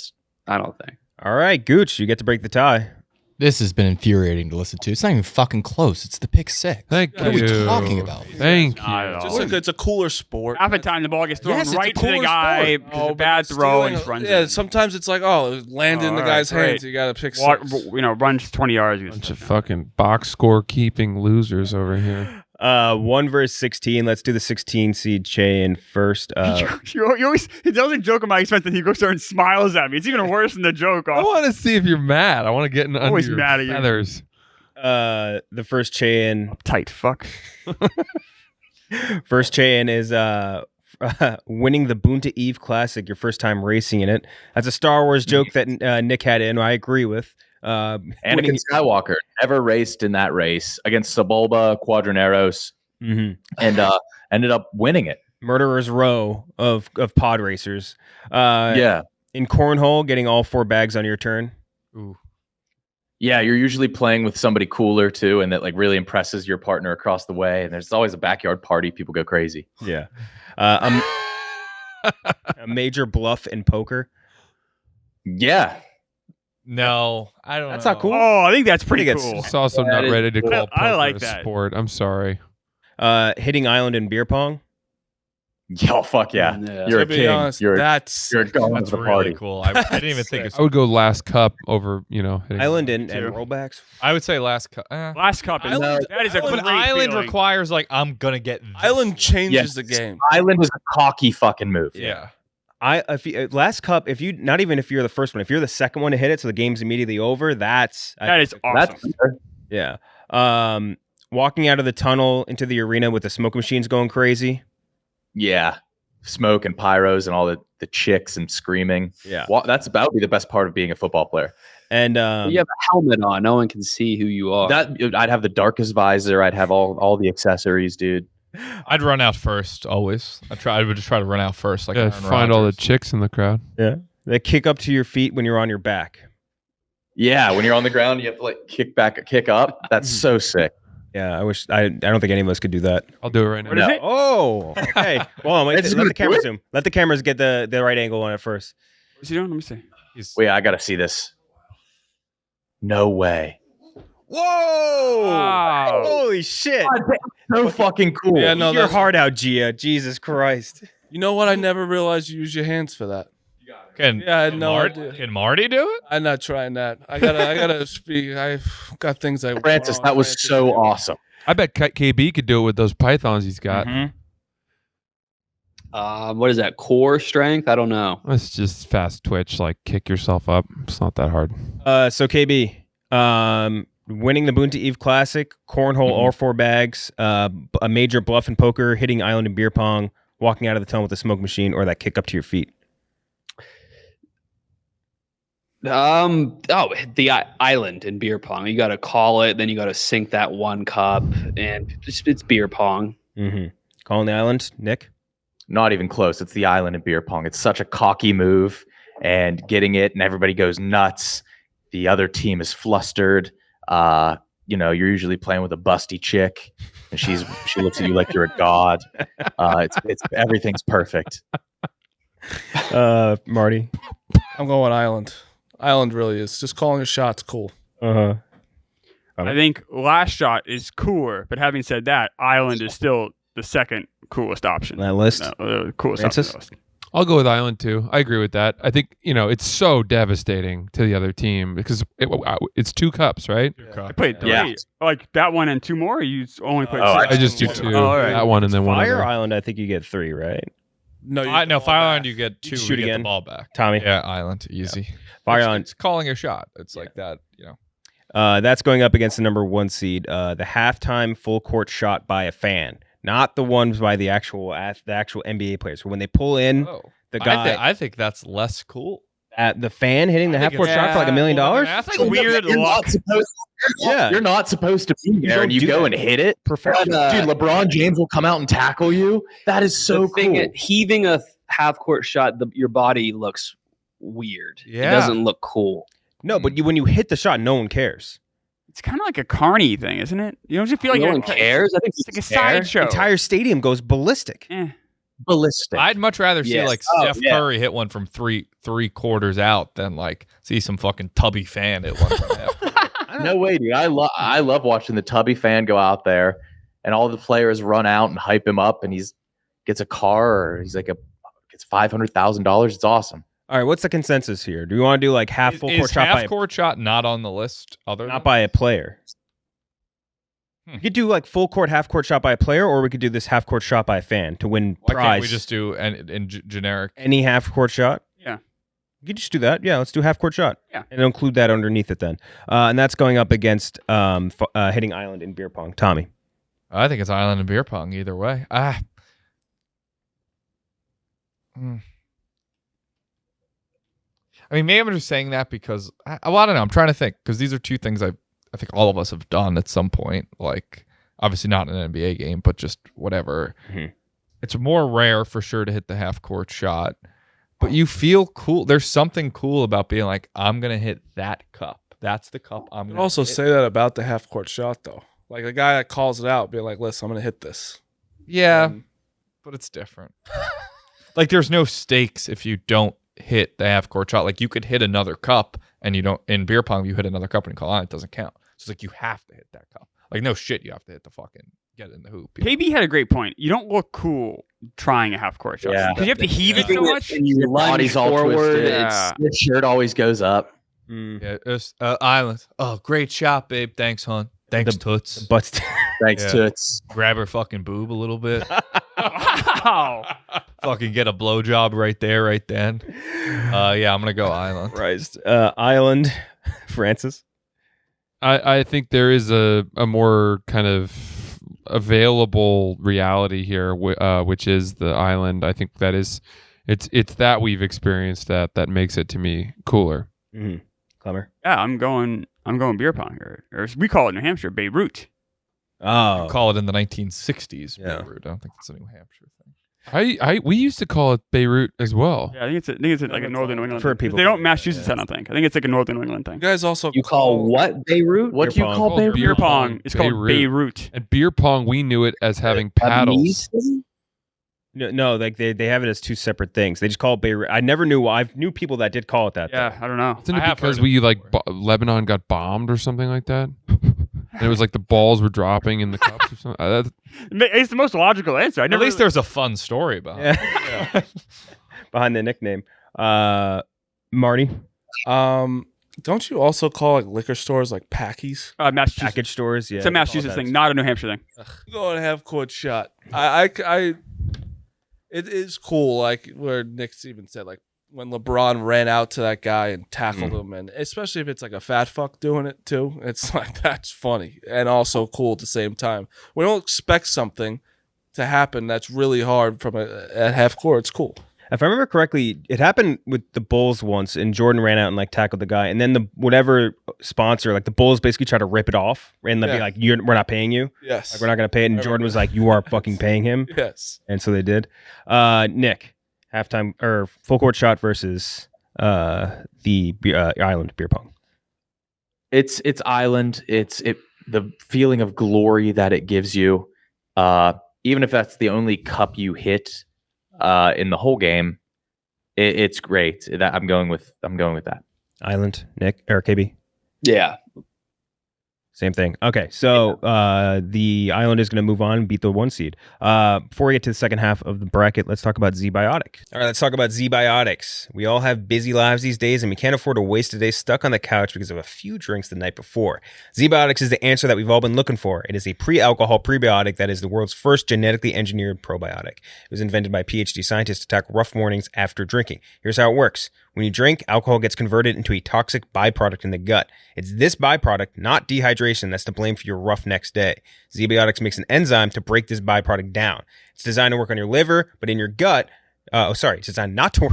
I don't think. All right, Gooch, you get to break the tie. This has been infuriating to listen to. It's not even fucking close. It's the pick six. Thank What you. are we talking about? Thank Not at you. all. It's a cooler sport. Half the time the ball gets thrown Yes, it's right a to the cooler guy. sport. It's a bad throw and Stealing- just runs Yeah, in. sometimes it's like, it landed in the all guy's right, hands. great. You got to pick Walk, six. runs 20 yards. Bunch of fucking box score keeping losers over here. 1 versus 16. Let's do the 16 seed Chayin first. you always, he doesn't joke at my expense, and he goes there and smiles at me. It's even worse than the joke. I want to see if you're mad. I want to get in under Always your mad at you. feathers. The first Chayin. Tight fuck. First Chayin is winning the Boonta Eve Classic, your first time racing in it. That's a Star Wars joke that Nick had in. I agree with. Anakin Skywalker never raced in that race against Sebulba Quadraneros, and ended up winning it. Murderer's Row of pod racers. Yeah. In Cornhole, getting all 4 bags on your turn. Ooh. Yeah, you're usually playing with somebody cooler too, and that like really impresses your partner across the way. And there's always a backyard party. People go crazy. Yeah. A major bluff in poker. Yeah. No, I don't know. That's not cool. Oh, I think that's pretty I think cool. It's also That not is ready to cool. call I poker like a that. sport. I'm sorry. Hitting island in beer pong. Yo, fuck yeah. Yeah. You're a To be king. honest, You're that's a god of That's the really party. cool. I didn't even think I would go last cup over, hitting Island and Too. rollbacks. I would say last cup. Last cup is that is a But great Island feeling. requires I'm gonna get this Island one. changes Yes. the game. Island is a cocky fucking move. Yeah. Last cup, if you not even if you're the first one, if you're the second one to hit it, so the game's immediately over. That is awesome. That's fair. yeah. Walking out of the tunnel into the arena with the smoke machines going crazy. Yeah. Smoke and pyros and all the chicks and screaming. Yeah. That's about to be the best part of being a football player. And You have a helmet on. No one can see who you are. I'd have the darkest visor. I'd have all the accessories, dude. I'd run out first always. I would just try to run out first. Like Yeah, Aaron find all the Rodgers. chicks in the crowd. they kick up to your feet when you're on your back. Yeah, when you're on the ground, you have to like kick up. That's so sick. Yeah, I don't think any of us could do that. I'll do it right now. What is it? Oh, okay. Well, let It's the gonna camera do it? zoom. Let the cameras get the right angle on it first. What's he doing? Let me see. Wait, I gotta see this. No way. Whoa! Wow. Holy shit! So fucking cool. Yeah, no, Your that's- heart out, Gia. Jesus Christ. You know what? I never realized you use your hands for that. Can Yeah, I had no idea. Can Marty do it? I'm not trying that. I gotta speak. I've got things I. Francis, that was so awesome. I bet KB could do it with those pythons he's got. Mhm. What is that? Core strength? I don't know. It's just fast twitch, like kick yourself up. It's not that hard. So KB, winning the Boonta Eve Classic, cornhole all 4 bags, a major bluff in poker, hitting island and beer pong, walking out of the tunnel with a smoke machine, or that kick up to your feet. The island in beer pong. You got to call it, then you got to sink that 1 cup, and it's beer pong. Mm-hmm. Calling the island, Nick. Not even close. It's the island in beer pong. It's such a cocky move, and getting it, and everybody goes nuts. The other team is flustered. You're usually playing with a busty chick, and she looks at you like you're a god. It's everything's perfect. Marty. I'm going island. Island really is just calling a shot's cool. Uh-huh. I think last shot is cooler, but having said that, island is still the second coolest option. On that list. Coolest Francis? option on the list. I'll go with Island too. I agree with that. I think it's so devastating to the other team because it's 2 cups, right? I played 3. Like that one and 2 more. Or you only played 6. I just do 2. all right. That one and then one Fire other. Island, I think you get 3, right? No, Fire Island, you get 2. Shoot you again. Get the ball back. Tommy. Yeah, Island, easy. Fire Island. It's calling a shot. It's like that, That's going up against the number 1 seed. The halftime full court shot by a fan, not the ones by the actual NBA players. When they pull in the guy, I think that's less cool. At the fan hitting the half court shot for like $1 million. That's like weird luck. You're not supposed to be there, and you go and hit it. Professional. Dude, LeBron James will come out and tackle you. That is so cool. Heaving a half court shot, your body looks weird. Yeah. It doesn't look cool. No, but when you hit the shot, no one cares. It's kind of like a carny thing, isn't it? You don't just feel like No one cares. I think it's like a sideshow. Entire stadium goes ballistic. Ballistic. I'd much rather see Yes. like Steph Curry hit one from three quarters out than like see some fucking tubby fan hit one from half. No way, dude. I love watching the tubby fan go out there and all the players run out and hype him up, and he's gets a car or he's like gets $500,000. It's awesome. All right, what's the consensus here? Do we want to do like half full court shot half court shot not on the list? not by a player? We could do like full court, half court shot by a player, or we could do this half court shot by a fan to win Why prize. can't we just do in generic? Any half court shot? Yeah. You could just do that. Yeah, let's do half court shot. Yeah. And include that underneath it then. And that's going up against hitting Island in beer pong. Tommy. I think it's Island and beer pong either way. I mean, maybe I'm just saying that because I don't know. I'm trying to think because these are 2 things I think all of us have done at some point. Like, obviously not in an NBA game, but just whatever. Mm-hmm. It's more rare for sure to hit the half court shot, but you feel cool. There's something cool about being like, I'm gonna hit that cup. That's the cup I'm You gonna. can also hit. say that about the half court shot though. Like the guy that calls it out, be like, "Listen, I'm gonna hit this." Yeah, but it's different. Like, there's no stakes if you don't hit the half court shot. Like, you could hit another cup and you don't. In beer pong, you hit another cup and you call on, it doesn't count. So it's like you have to hit that cup. Like, no shit, you have to hit the fucking get it in the hoop. KB had a great point. You don't look cool trying a half court shot because you have to heave it so much. And your body's all forward, twisted. yeah. Your shirt always goes up. Yeah, it's, Island. Oh, great shot, babe. Thanks, hon. Thanks, Toots. But Thanks, Yeah. Toots. Grab her fucking boob a little bit. Wow. Fucking get a blowjob right there, right then. Yeah, I'm gonna go Island. Christ. Island. Francis. I think there is a more kind of available reality here, which is the Island. I think that is, it's that we've experienced that makes it to me cooler. Mm-hmm. Klemmer. Yeah, I'm going beer pong, or as we call it in New Hampshire, Beirut. Oh. Call it in the 1960s. Yeah. Beirut. I don't think it's a New Hampshire thing. We used to call it Beirut as well. Yeah, I think it's like a northern New England. For thing. people They don't from- Massachusetts. yeah. I don't think. I think it's like a northern New England You thing. guys also You call what Beirut? What do you Beer call pong. Beirut? Beer pong. It's called Beirut. Beirut. And beer pong, we knew it as having paddles. No, like they have it as 2 separate things. They just call it Beirut. I never knew. I knew people that did call it that. Yeah, I don't know. Isn't I it have because heard of we it like before. Lebanon got bombed or something like that? And it was like the balls were dropping in the cups or something. It's the most logical answer. At least there's a fun story about it. Yeah. Behind the nickname. Marty. Don't you also call like liquor stores like packies? Massachusetts. Package stores. Yeah. It's a Massachusetts thing, not a New Hampshire thing. Go and have court shot. It is cool. Like where Nick's even said, like when LeBron ran out to that guy and tackled him, and especially if it's like a fat fuck doing it too, it's like that's funny and also cool at the same time. We don't expect something to happen that's really hard from at half court. It's cool. If I remember correctly, it happened with the Bulls once, and Jordan ran out and like tackled the guy, and then the whatever sponsor, like the Bulls, basically tried to rip it off and be like, "We're not paying you. Yes. Like, we're not going to pay it." And Jordan was like, "You are fucking paying him." Yes. And so they did. Nick, halftime or full court shot versus the Island beer pong. It's Island. It's the feeling of glory that it gives you. Even if that's the only cup you hit in the whole game, it's great. That I'm going with that. Island, Nick or KB. Yeah. Same thing. Okay, so the Island is going to move on and beat the 1 seed. Before we get to the second half of the bracket, let's talk about Zbiotics. All right, let's talk about Zbiotics. We all have busy lives these days, and we can't afford to waste a day stuck on the couch because of a few drinks the night before. Zbiotics is the answer that we've all been looking for. It is a pre-alcohol prebiotic that is the world's first genetically engineered probiotic. It was invented by PhD scientists to tackle rough mornings after drinking. Here's how it works. When you drink, alcohol gets converted into a toxic byproduct in the gut. It's this byproduct, not dehydration, that's to blame for your rough next day. Zbiotics makes an enzyme to break this byproduct down. It's designed to work on your liver, but in your gut, it's designed not to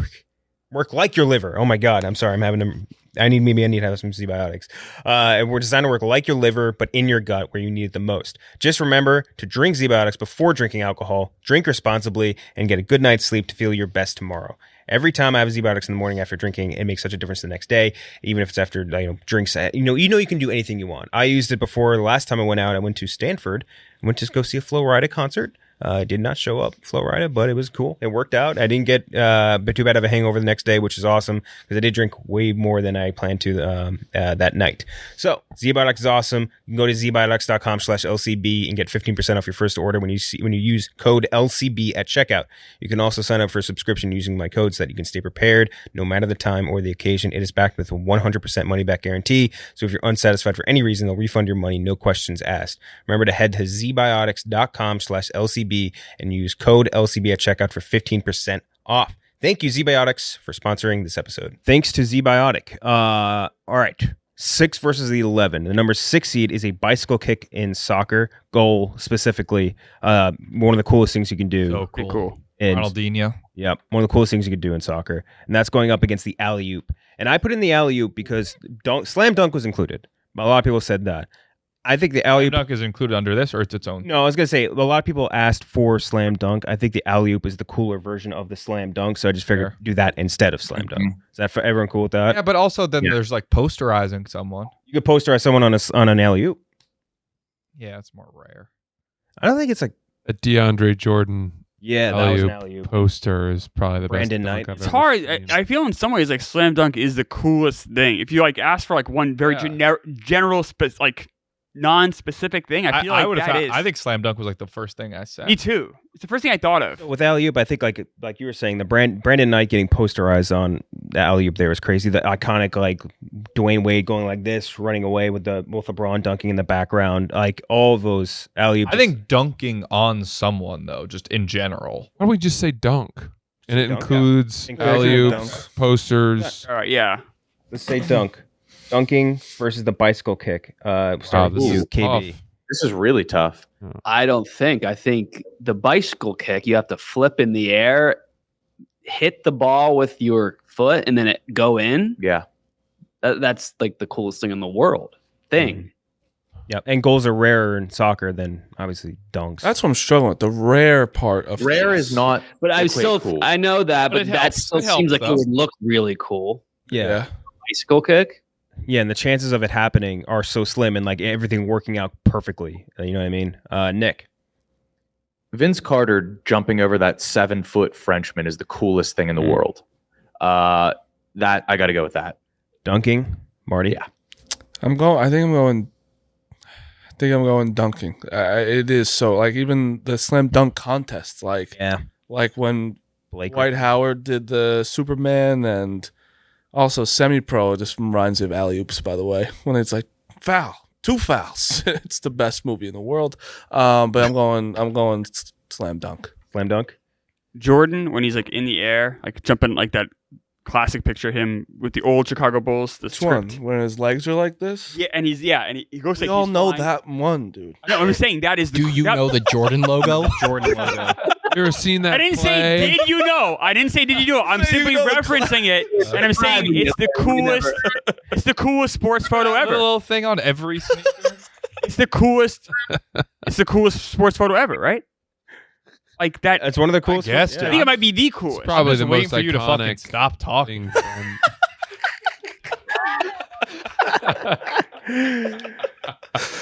work like your liver. Oh my God, I'm sorry, I need to have some Zbiotics. And we're designed to work like your liver, but in your gut where you need it the most. Just remember to drink Zbiotics before drinking alcohol, drink responsibly, and get a good night's sleep to feel your best tomorrow. Every time I have Zbiotics in the morning after drinking, it makes such a difference the next day, even if it's after drinks. You can do anything you want. I used it before. The last time I went out, I went to Stanford. I went to go see a Flo Rida concert. Did not show up, Flo Rida, but it was cool. It worked out. I didn't get too bad of a hangover the next day, which is awesome because I did drink way more than I planned to that night. So Zbiotics is awesome. You can go to zbiotics.com/LCB and get 15% off your first order when you use code LCB at checkout. You can also sign up for a subscription using my code so that you can stay prepared no matter the time or the occasion. It is backed with a 100% money back guarantee. So if you're unsatisfied for any reason, they'll refund your money, no questions asked. Remember to head to zbiotics.com/LCB and use code LCB at checkout for 15% off. Thank you, Zbiotics, for sponsoring this episode. Thanks to Zbiotic. All right. 6 versus the 11. The number 6 seed is a bicycle kick in soccer, goal specifically. One of the coolest things you can do. So cool. Ronaldinho. Yep. One of the coolest things you could do in soccer. And that's going up against the alley-oop. And I put in the alley-oop because slam dunk was included. A lot of people said that. I think the alley-oop dunk is included under this, or it's its own. No, I was gonna say a lot of people asked for slam dunk. I think the alley-oop is the cooler version of the slam dunk, so I just figured do that instead of slam dunk. Is that for everyone cool with that? Yeah, but also then there's like posterizing someone. You could posterize someone on an alley-oop. Yeah, it's more rare. I don't think it's like a DeAndre Jordan. Yeah, that was an alley-oop poster is probably the Brandon best Knight. dunk I've It's ever hard. seen. I feel in some ways like slam dunk is the coolest thing. If you like ask for like one very general non-specific thing, I feel like that is. I think slam dunk was like the first thing I said. Me too. It's the first thing I thought of. With alley-oop, I think like you were saying, the Brandon Knight getting posterized on the alley-oop there was crazy. The iconic like Dwayne Wade going like this, running away with LeBron dunking in the background, like all of those alley-oops. I think dunking on someone though, just in general. Why don't we just say dunk? And it dunk, includes alley-oops, posters. All right, yeah. Let's say dunk. Dunking versus the bicycle kick. Start with you, KB. This is really tough. I think the bicycle kick, you have to flip in the air, hit the ball with your foot, and then it go in. Yeah. That's like the coolest thing in the world. Yep. And goals are rarer in soccer than obviously dunks. That's what I'm struggling with. The rare part of rare is not. But cool. I know that, but that helps. still seems like it would look really cool. Yeah. Bicycle kick. Yeah, and the chances of it happening are so slim and like everything working out perfectly. You know what I mean? Nick. Vince Carter jumping over that 7-foot Frenchman is the coolest thing in the world. That I got to go with that. Dunking, Marty. Yeah. I think I'm going dunking. It is so like even the slam dunk contest, like when Blake Dwight Howard did the Superman, and also semi-pro just reminds me of alley-oops, by the way, when it's like foul, 2 fouls. It's the best movie in the world. But I'm going slam dunk. Slam dunk. Jordan, when he's like in the air, like jumping like that classic picture of him with the old Chicago Bulls. The Which one? When his legs are like this? Yeah, and he goes we like all he's know flying. that one, dude. No, I'm saying that is. Do you know the Jordan logo? Jordan logo. You ever seen that I didn't play? say did you know. I didn't say did you know. I'm simply referencing it, and I'm saying it's the coolest. It's the coolest sports photo ever. A little thing on every sneaker. It's the coolest. It's the coolest sports photo ever, right? Like that. That's one of the coolest. Yes, I think it might be the coolest. It's probably I'm the just waiting most for you to fucking iconic stop talking. thing from-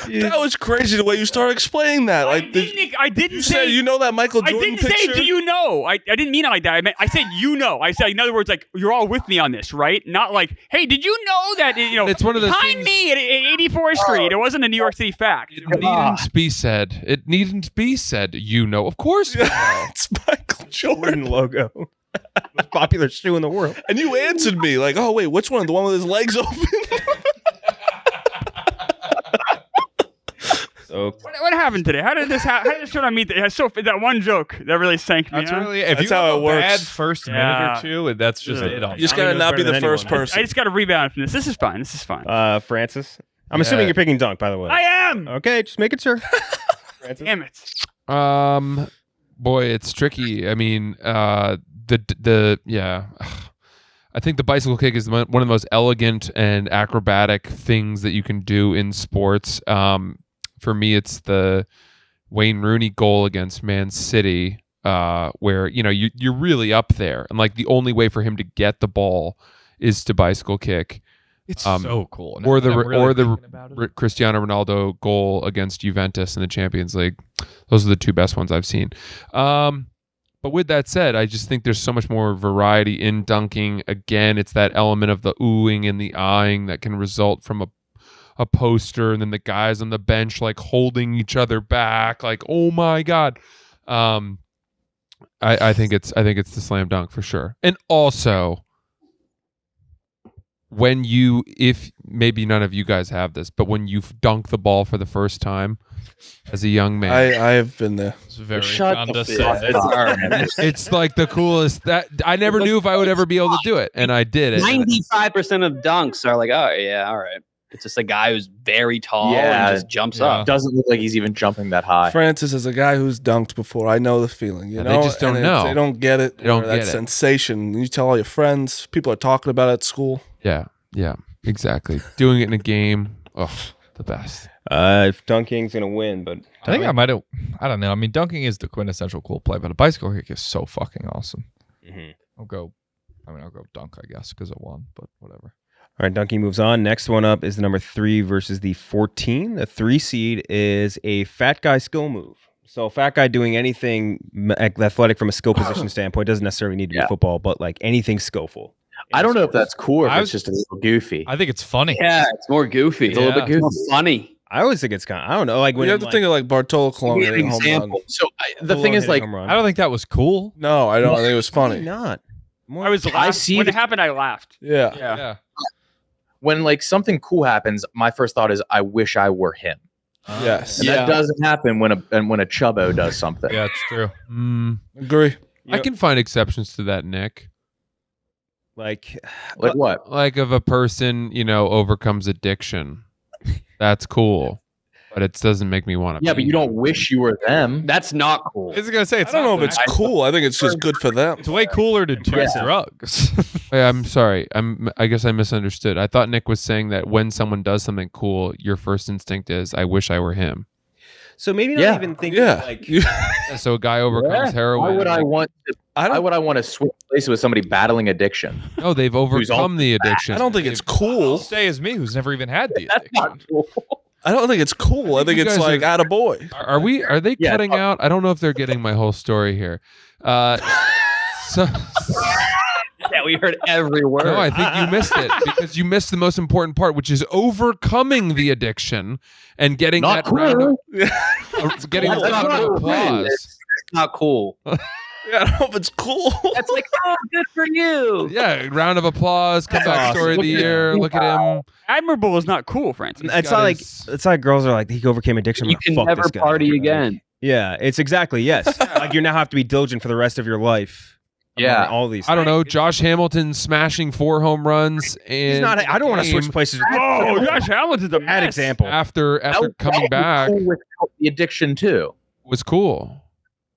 That was crazy the way you started explaining that. Like I didn't you say said, you know that Michael Jordan I didn't picture? say, do you know? I didn't mean it like that. I said, you know. I said, in other words, like, you're all with me on this, right? Not like, hey, did you know that, It's one of those behind me at 84th Street. It wasn't a New York City fact. It needn't be said. It needn't be said. You know, of course. It's Michael Jordan logo. Most popular shoe in the world. And you answered me like, oh, wait, which one? The one with his legs open? So what happened today? How did this turn on me? That one joke that really sank me. That's huh? really if That's you how have it a works. bad first minute or two, that's just it. You just gotta not be the first person. I just got to rebound from this. This is fine. This is fine. Francis. I'm assuming you're picking Dunk, by the way. I am. Okay, just making sure. Francis. Damn it. Boy, it's tricky. I mean, I think the bicycle kick is one of the most elegant and acrobatic things that you can do in sports. For me, it's the Wayne Rooney goal against Man City, where you're really up there, and like the only way for him to get the ball is to bicycle kick. It's so cool. Or the Cristiano Ronaldo goal against Juventus in the Champions League. Those are the two best ones I've seen. But with that said, I just think there's so much more variety in dunking. Again, it's that element of the oohing and the eyeing that can result from a poster, and then the guys on the bench like holding each other back, like, oh my God. I think it's the slam dunk for sure. And also, if maybe none of you guys have this, but when you dunk the ball for the first time as a young man, I have been there. It's very it's like the coolest. That I never knew if I would ever be able to do it, and I did it. 95% of dunks are like, oh yeah, all right. It's just a guy who's very tall and just jumps up. Doesn't look like he's even jumping that high. Francis is a guy who's dunked before. I know the feeling. You know, they just don't know. They don't get it. They don't that get it. sensation. You tell all your friends. People are talking about it at school. Yeah, exactly. Doing it in a game, the best. If dunking's gonna win, but I think I might have. I don't know. I mean, dunking is the quintessential cool play, but a bicycle kick is so fucking awesome. Mm-hmm. I'll go dunk, I guess, because it won. But whatever. All right, Dunking moves on. Next one up is the number 3 versus the 14. The 3 seed is a fat guy skill move. So a fat guy doing anything athletic from a skill position standpoint doesn't necessarily need to be football, but like anything skillful. I don't know if that's cool or if it's just a little goofy. I think it's funny. Yeah, it's more goofy. It's a little bit goofy. It's more funny. I always think it's kind of, I don't know. Like when you have to think of like Bartolo Colon. Give me an example. So the thing is, like, I don't think that was cool. No, I don't. I think it was funny. Maybe not. I was laughing. When it happened, I laughed. Yeah. When like something cool happens, my first thought is, I wish I were him. Yes. And that doesn't happen when a chubbo does something. Yeah, it's true. Agree. I can find exceptions to that, Nick. Like what? Like if a person, overcomes addiction. That's cool. But it doesn't make me want to. Yeah, but you don't wish you were them. That's not cool. I was gonna say I don't know if it's cool. I think it's just good for them. It's way cooler to do drugs. Wait, I'm sorry. I guess I misunderstood. I thought Nick was saying that when someone does something cool, your first instinct is, I wish I were him. So maybe not even think like so a guy overcomes heroin. Why would I want to? Why would I want to switch places with somebody battling addiction? No, they've overcome the addiction. I don't think it's cool. Stay as me, who's never even had the That's addiction. not cool. I don't think it's cool. I think it's like attaboy. Are they cutting out? I don't know if they're getting my whole story here. So Yeah, we heard every word. no, I think you missed it because you missed the most important part, which is overcoming the addiction and getting Not that cool. round of, getting the round of applause. It's not cool. Yeah, I don't know if it's cool. That's like, oh, good for you. Yeah, round of applause. Comeback story of the year. Look at him. Admirable is not cool, Francis. it's not like it's like girls are like he overcame addiction. You can never party again. Yeah, it's exactly yes. Like you now have to be diligent for the rest of your life. Yeah, all these. I don't know. Josh Hamilton smashing 4 home runs, and he's not. I don't want to switch places. Oh, Josh Hamilton's a bad example. After coming back, cool with the addiction too. Was cool.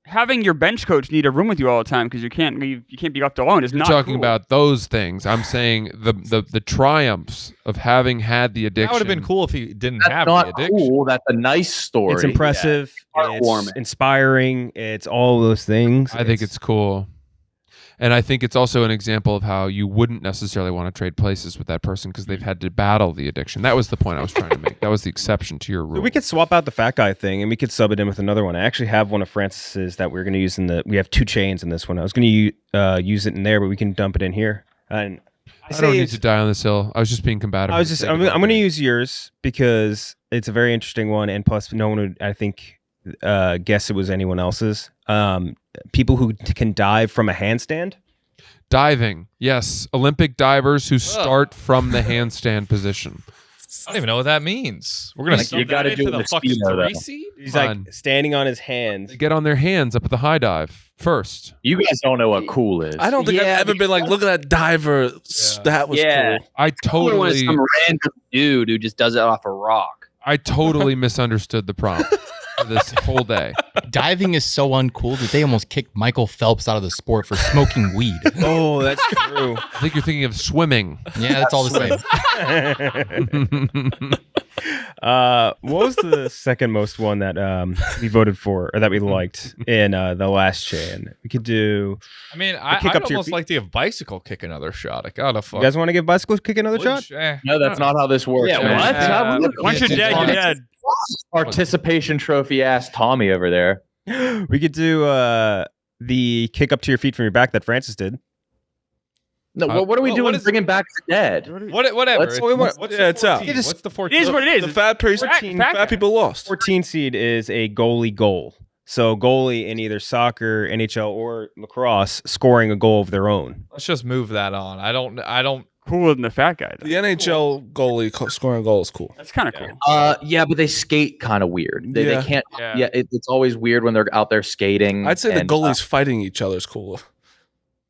Having your bench coach need a room with you all the time because you can't be left alone is You're not talking cool. about those things. I'm saying the triumphs of having had the addiction. That would have been cool if he didn't That's have not the addiction. cool. That's a nice story. It's impressive. Yeah. It's inspiring. It's all those things. I think it's cool. And I think it's also an example of how you wouldn't necessarily want to trade places with that person because they've had to battle the addiction. That was the point I was trying to make. That was the exception to your rule. So we could swap out the fat guy thing and we could sub it in with another one. I actually have one of Francis's that we're going to use we have 2 chains in this one. I was going to use it in there, but we can dump it in here. And I don't need to die on this hill. I was just being combative. I'm going to use yours because it's a very interesting one, and plus no one would, I think, guess it was anyone else's. People who can dive from a handstand. Diving, yes. Olympic divers who start from the handstand position. I don't even know what that means. We're gonna you got to do the the fucking speedo, 3 though. seed. He's like standing on his hands. They get on their hands up at the high dive first. You guys don't know what cool is. I don't think I've ever been like, look at that diver. That was Yeah. cool. I totally, Some random dude who just does it off a rock. I totally misunderstood the prompt for this whole day. Diving is so uncool that they almost kicked Michael Phelps out of the sport for smoking weed. Oh, that's true. I think you're thinking of swimming. Yeah, that's all the same. What was the second most one that we voted for or that we liked in the last chain? We could do. I mean, kick I'd up to your almost feet. like to give bicycle kick another shot. I gotta fuck. You guys want to give bicycle kick another shot? No, that's not how this works. Yeah, man. what? Once you're dead, you're dead. Participation trophy ass Tommy over there. We could do the kick up to your feet from your back that Francis did. No, what are we doing? what is- Bringing back the dead. Whatever. Let's- it's out. It is- What's the It 14? is what it is. The fat Fat people lost. 14 seed is a goalie goal. So goalie in either soccer, NHL, or lacrosse scoring a goal of their own. Let's just move that on. I don't. Cooler than the fat guy. Though. The NHL goalie scoring a goal is cool. That's kind of cool. Yeah, but they skate kind of weird. They Yeah. can't. Yeah. Yeah, it's always weird when they're out there skating. I'd say the and, goalies fighting each other is cooler.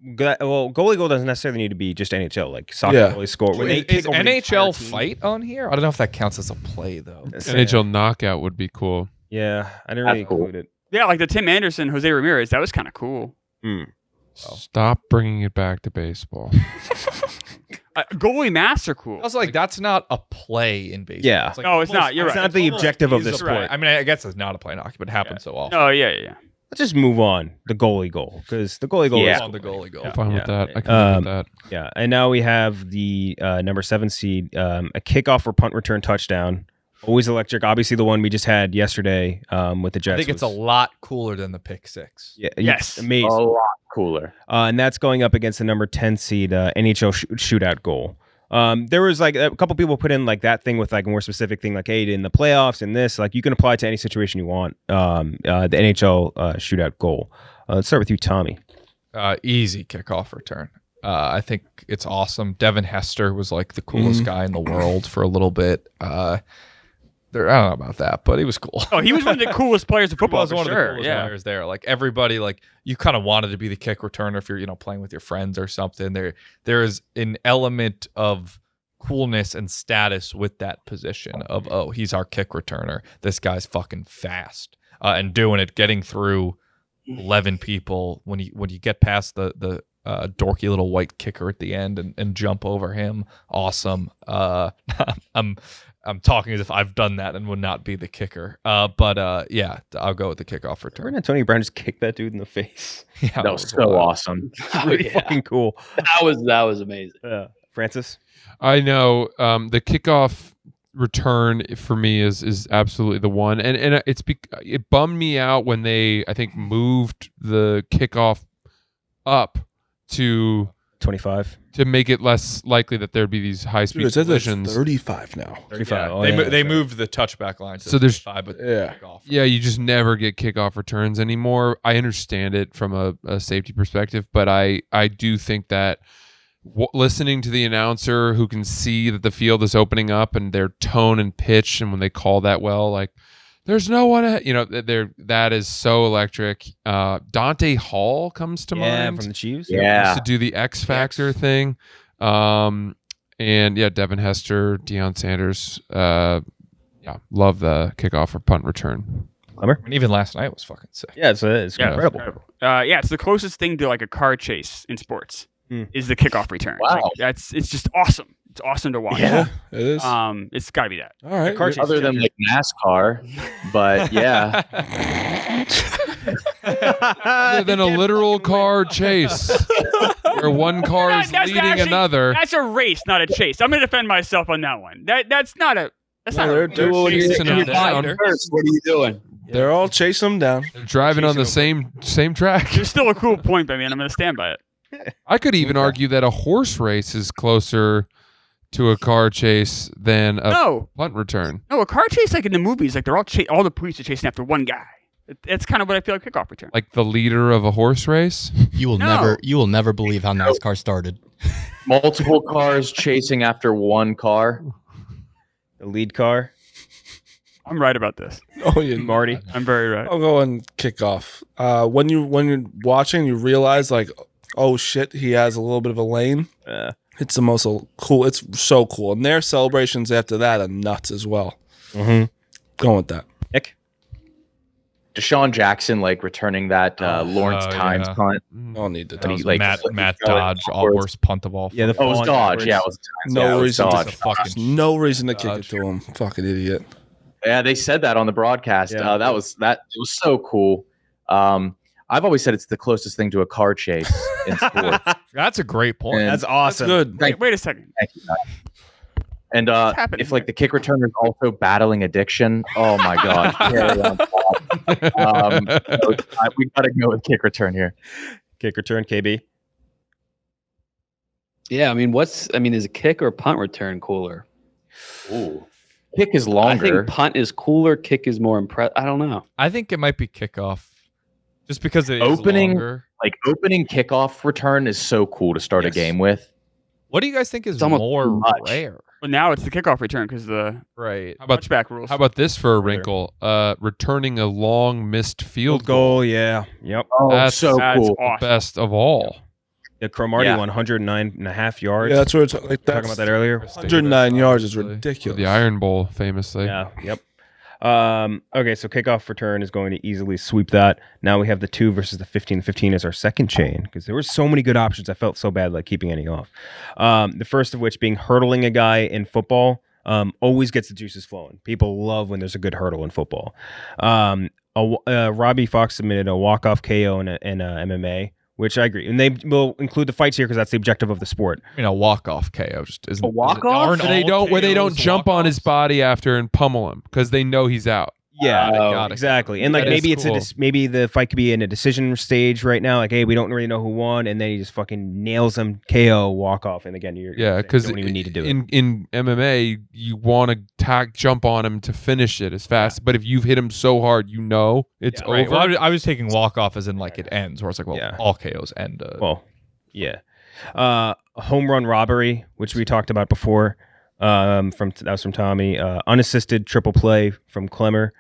Well, goalie goal doesn't necessarily need to be just NHL. Like soccer Yeah. goalies score. When they Is kick over the NHL entire team. fight on here? I don't know if that counts as a play though. NHL knockout would be cool. Yeah, I didn't really That's cool. include it. Yeah, like the Tim Anderson, Jose Ramirez. That was kind of cool. Stop bringing it back to baseball. Goalie masks are cool. I was like, that's not a play in baseball. Yeah. It's like No, it's not. You're It's right. not the objective of is this a play. sport. I mean, I guess it's not a play in hockey, but it happens so often. Oh yeah. Let's just move on. The goalie goal, because the goalie goal Yeah. is On the goalie goal. I'm fine with Yeah. that. I can live with that. Yeah, and now we have the number 7 seed, a kickoff or punt return touchdown. Always electric. Obviously, the one we just had yesterday with the Jets. I think it's a lot cooler than the pick six. Yeah, Yes. amazing. a lot cooler. And that's going up against the number 10 seed NHL shootout goal. There was like a couple people put in like that thing with like a more specific thing, like, hey, in the playoffs and this, like you can apply it to any situation you want. The NHL shootout goal. Let's start with you, Tommy. Easy kickoff return. I think it's awesome. Devin Hester was like the coolest guy in the world for a little bit. I don't know about that, but he was cool. Oh, he was one of the coolest players in He football was for one of the sure. coolest Yeah. players there. Like everybody, like you kind of wanted to be the kick returner if you're, playing with your friends or something. There is an element of coolness and status with that position of, oh, he's our kick returner. This guy's fucking fast and doing it, getting through 11 people when you get past the dorky little white kicker at the end and jump over him. Awesome. I'm talking as if I've done that and would not be the kicker. But yeah, I'll go with the kickoff return. Remember Tony Brown just kicked that dude in the face? Yeah, That was so awesome. Really fucking cool. That was amazing. Francis? I know the kickoff return for me is absolutely the one, and it bummed me out when they I think moved the kickoff up to 25. to make it less likely that there'd be these high speed Dude, it says it's collisions. 35 now. 35. Yeah, Oh, they yeah, they that's right. moved the touchback line to So there's- 35, but Yeah. kickoff. Yeah, you just never get kickoff returns anymore. I understand it from a safety perspective, but I do think that listening to the announcer who can see that the field is opening up and their tone and pitch, and when they call that well, like there's no one, that is so electric. Dante Hall comes to mind. From the Chiefs. Yeah. Used to do the X Factor thing. And yeah, Devin Hester, Deion Sanders. Love the kickoff or punt return. Klemmer? And even last night was fucking sick. Yeah, it's incredible. It's the closest thing to like a car chase in sports is the kickoff return. Wow. Like, it's just awesome. It's awesome to watch. Yeah, it is. It's got to be that. All right. car chase Other than like NASCAR, but yeah. Other than a literal car chase where one car is leading another. That's a race, not a chase. I'm going to defend myself on that one. That's not a. That's not. They're chasing them down. First, what are you doing? They're all chasing them down. They're driving on the same track. There's still a cool point by me, and I'm going to stand by it. I could even argue that a horse race is closer to a car chase than a punt return. No, a car chase like in the movies, like they're all the police are chasing after one guy. It's kind of what I feel like kickoff return. Like the leader of a horse race? You will never believe how NASCAR started. Multiple cars chasing after one car. The lead car. I'm right about this. Oh, yeah, Marty. I'm very right. I'll go and kick off. When you're watching, you realize like, oh shit, he has a little bit of a lane. It's the most cool. It's so cool, and their celebrations after that are nuts as well. Mm-hmm. Going with that. Nick. Deshaun Jackson like returning that Lawrence Times punt. I'll need to. That was like, Matt Dodge, all worst punt of all. Yeah, the it was Dodge. Yeah, it was No reason. Dodge. No reason to kick it to him. Fucking idiot. Yeah, they said that on the broadcast. Yeah. It was so cool. I've always said it's the closest thing to a car chase in sport. That's a great point. And That's awesome. That's good. Wait a second. Thank you, guys. And if like the kick returner is also battling addiction, oh my god! Carry on. We gotta go with kick return here. Kick return, KB. Yeah, I mean, is a kick or punt return cooler? Ooh, kick is longer. I think punt is cooler. Kick is more impressive. I don't know. I think it might be kickoff, just because it Opening- is longer. Like opening kickoff return is so cool to start a game with. What do you guys think is It's almost more too much. rare? Well, now it's the kickoff return because the Right. How about touchback rules. How about this for a wrinkle? Returning a long missed field goal. Yeah. Yep. Oh, That's so cool. The best of all. The Cromartie Yeah. 109.5 yards. Yeah, that's what we're talking about that earlier. 109 yards is Obviously. ridiculous. The Iron Bowl, famously. Yeah. Yep. Okay, so kickoff return is going to easily sweep that. Now we have the 2 versus the 15. 15 is our second chain because there were so many good options. I felt so bad like keeping any off. The first of which being hurdling a guy in football always gets the juices flowing. People love when there's a good hurdle in football. Robbie Fox submitted a walk-off KO in MMA, which I agree. And they will include the fights here because that's the objective of the sport. I mean, a walk-off KO just isn't A walk-off? Where they don't jump on his body after and pummel him because they know he's out. Yeah, got it. exactly. And like That maybe is it's cool. maybe the fight could be in a decision stage right now. Like, hey, we don't really know who won, and then he just fucking nails him, KO, walk off, and again, you Because don't even need to do it. in MMA, you want to jump on him to finish it as fast. But if you've hit him so hard, you know it's over. Right. Well, I was taking walk-off as in like it ends, where it's like, well, Yeah. all KOs end. Well, yeah. Home run robbery, which we talked about before. That was from Tommy. Unassisted triple play from Klemmer.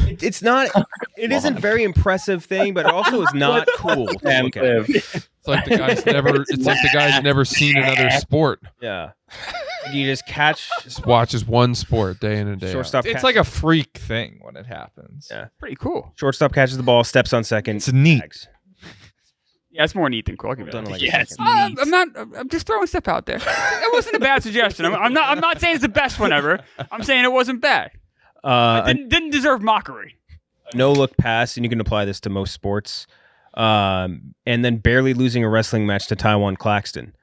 It's not. It isn't very impressive thing, but it also is not cool. to look at. It's like the guy's never. It's like the guy's never seen another sport. Yeah. You just catch Just watches one sport day in and day out. shortstop. It's like a freak thing when it happens. Yeah. Pretty cool. Shortstop catches the ball, steps on second. It's neat. tags. Yeah, it's more neat than cool. I'll give you Done that. in like a second. I'm just throwing stuff out there. It wasn't a bad suggestion. I'm not saying it's the best one ever. I'm saying it wasn't bad. Didn't deserve mockery. No look pass, and you can apply this to most sports. And then barely losing a wrestling match to Taiwan Claxton.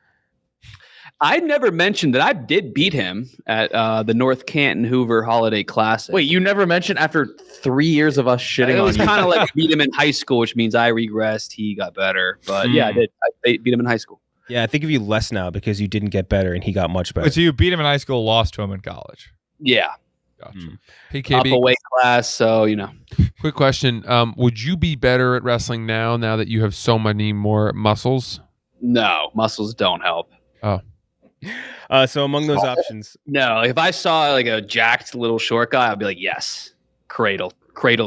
I never mentioned that I did beat him at the North Canton Hoover Holiday Classic. Wait, you never mentioned after 3 years of us shitting it on was you. kind of like I beat him in high school, which means I regressed. He got better, but yeah, I did. I beat him in high school. Yeah, I think of you less now because you didn't get better and he got much better. Wait, so you beat him in high school, lost to him in college. Yeah, Gotcha. Hey up a KB, weight class, so you know. quick question: would you be better at wrestling now that you have so many more muscles? No, muscles don't help. So among those options, No, if I saw like a jacked little short guy, I'd be like, yes, Cradle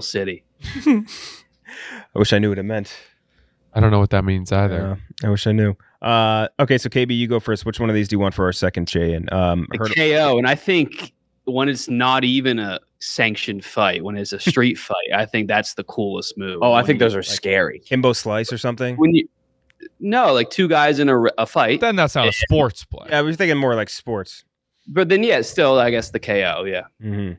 City. I wish I knew what it meant. I don't know what that means either. I wish I knew. Okay, so KB, you go first. Which one of these do you want for our second Jay? And The KO, and I think when it's not even a sanctioned fight, when it's a street fight, I think that's the coolest move. Oh, I When think you- those are scary. Kimbo Slice or something. when you no, like two guys in a fight. Then that's not a sports play. Yeah, I was thinking more like sports. But then, yeah, still, I guess the KO, yeah. Mm-hmm. What-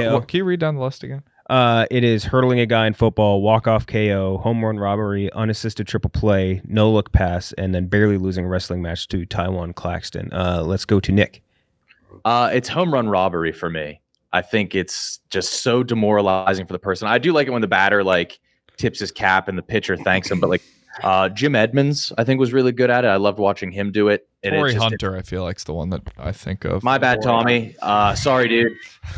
KO. what- can you read down the list again? It is hurdling a guy in football, walk-off KO, home run robbery, unassisted triple play, no-look pass, and then barely losing a wrestling match to Taiwan Claxton. Let's go to Nick. It's home run robbery for me. I think it's just so demoralizing for the person. I do like it when the batter like tips his cap and the pitcher thanks him, but like Jim Edmonds, I think was really good at it. I loved watching him do it. And Torrey Hunter, I feel like, is the one that I think of. My bad, Tommy. Sorry, dude.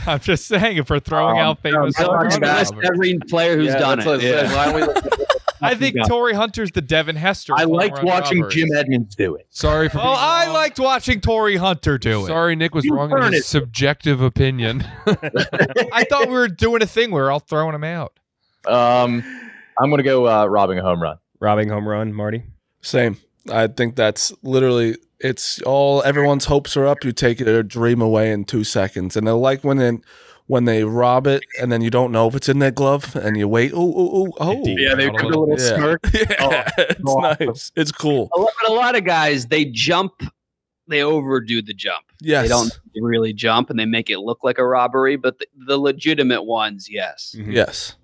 I'm just saying, if we're throwing out famous, every player who's done it. I think Torrey Hunter's the Devin Hester. I liked watching Jim Edmonds do it. Sorry for. Oh, I liked watching Torrey Hunter do it. Sorry, Nick was wrong in his subjective opinion. I thought we were doing a thing where we're all throwing him out. I'm gonna go robbing a home run. Robbing home run, Marty. Same. I think that's literally it's all everyone's hopes are up. You take their dream away in 2 seconds, and they're like when they rob it, and then you don't know if it's in their glove, and you wait. Oh! Yeah, they put a little smirk. Yeah, it's nice. It's cool. A lot of guys, they jump. They overdo the jump. Yes. They don't really jump, and they make it look like a robbery. But the legitimate ones, yes. Mm-hmm. Yes.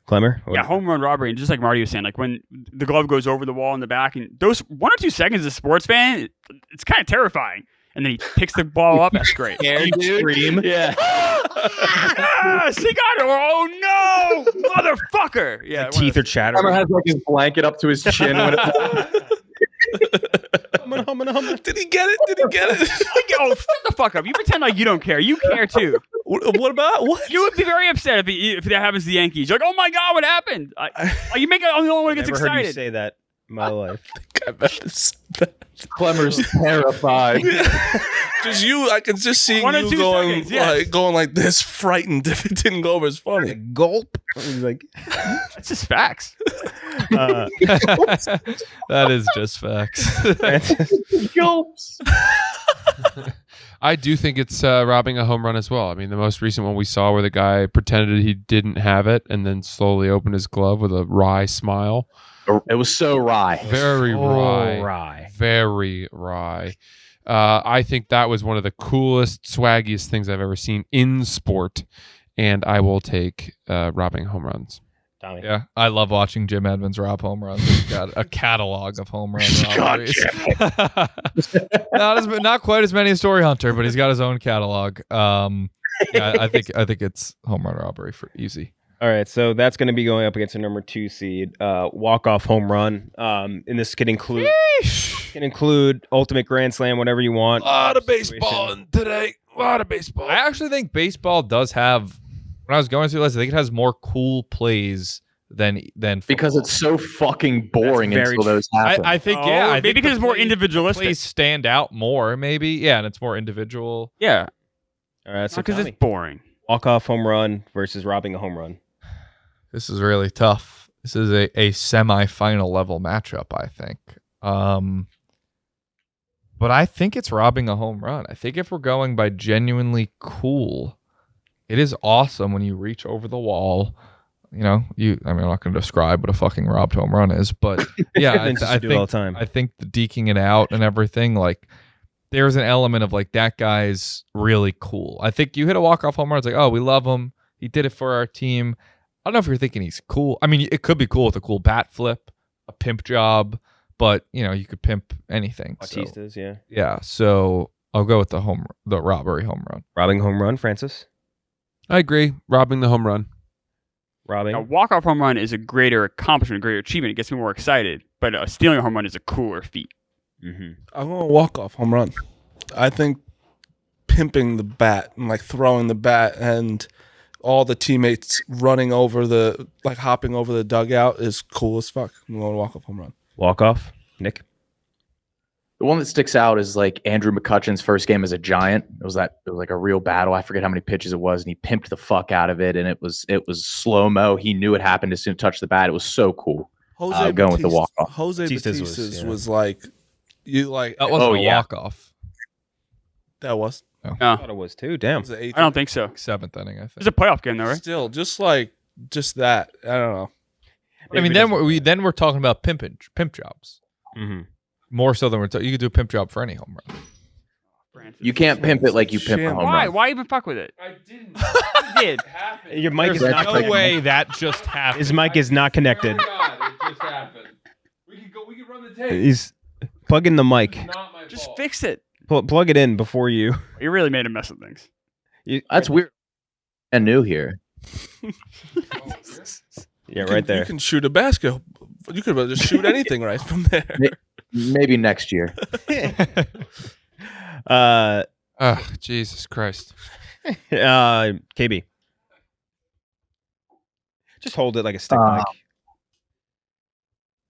Klemmer? Yeah, home run robbery. And just like Marty was saying, like when the glove goes over the wall in the back, and those 1 or 2 seconds as a sports fan, it's kind of terrifying. And then he picks the ball up. That's great. Scream. Yeah. Yes, he got it. Oh, no. Motherfucker. Yeah. Teeth are chattering. Klemmer has like his blanket up to his chin. When Did he get it? Oh, shut the fuck up. You pretend like you don't care. You care too. What about what? You would be very upset if that happens to the Yankees. You're like, oh my God, what happened? You make it the only one that gets Never heard you excited. say that in my life. Klemmer's terrified. Just you, I could just see 1 or you 2 going seconds, yes. going like this, frightened if it didn't go over as funny. Gulp. He's like, That's just facts. That is just facts. I do think it's robbing a home run as well. I mean, the most recent one we saw where the guy pretended he didn't have it and then slowly opened his glove with a wry smile. It was so wry. Very oh, wry. Very wry. I think that was one of the coolest, swaggiest things I've ever seen in sport, and I will take robbing home runs. Tommy. Yeah, I love watching Jim Edmonds rob home runs. He's got a catalog of home run robberies. Not quite as many as Torrey Hunter, but he's got his own catalog. Yeah, I think it's home run robbery for easy. All right, so that's going to be going up against a number 2 seed, walk-off home run. And this can include ultimate grand slam, whatever you want. A lot of baseball today. A lot of baseball. I actually think baseball does have. When I was going through this, I think it has more cool plays than football. Because it's so fucking boring until those happen. I think maybe because it's more individualistic. Plays stand out more, maybe. Yeah, and it's more individual. Yeah. All right, so Because it's boring. walk-off home run versus robbing a home run. This is really tough. This is a semi-final level matchup, I think. But I think it's robbing a home run. I think if we're going by genuinely cool, it is awesome when you reach over the wall. You know, I'm not going to describe what a fucking robbed home run is, but yeah, I think all the time. I think the deking it out and everything, like there's an element of like that guy's really cool. I think you hit a walk-off home run, it's like, oh, we love him. He did it for our team. I don't know if you're thinking he's cool. I mean, it could be cool with a cool bat flip, a pimp job, but you could pimp anything. Batista's, so, yeah. So I'll go with the robbery home run. Robbing home run, Francis. I agree. Robbing the home run. Robbing. A walk-off home run is a greater accomplishment, a greater achievement. It gets me more excited. But stealing a home run is a cooler feat. Mm-hmm. I'm going to walk-off home run. I think pimping the bat and like throwing the bat and all the teammates running over hopping over the dugout is cool as fuck. I'm going to walk-off home run. Walk-off, Nick. The one that sticks out is like Andrew McCutcheon's first game as a Giant. It was like a real battle. I forget how many pitches it was, and he pimped the fuck out of it. And it was slow-mo. He knew it happened as soon as he touched the bat. It was so cool. Going with the walk-off. Jose Batista's was like you like. That wasn't a walk-off. That was. No. I thought it was too. Damn. I don't think so. 7th inning, I think. It's a playoff game, though, right? Still, just that. I don't know. I mean, then we're talking about pimp jobs. Mm-hmm. More so than you could do a pimp job for any home run. You can't pimp it like you pimp a home Why? run. Why even fuck with it? I didn't. You did. Your mic is There's not no connected. way that just happened. His mic is not connected. God, it just happened. We can run the tape. He's plugging the mic. It's not my Just fault. fix it. Plug it in before you. You really made a mess of things. That's weird. And new here. Yeah, right You there. can shoot a basket. You could just shoot anything right from there. Maybe next year. Oh, Jesus Christ. KB. Just hold it like a stick mic.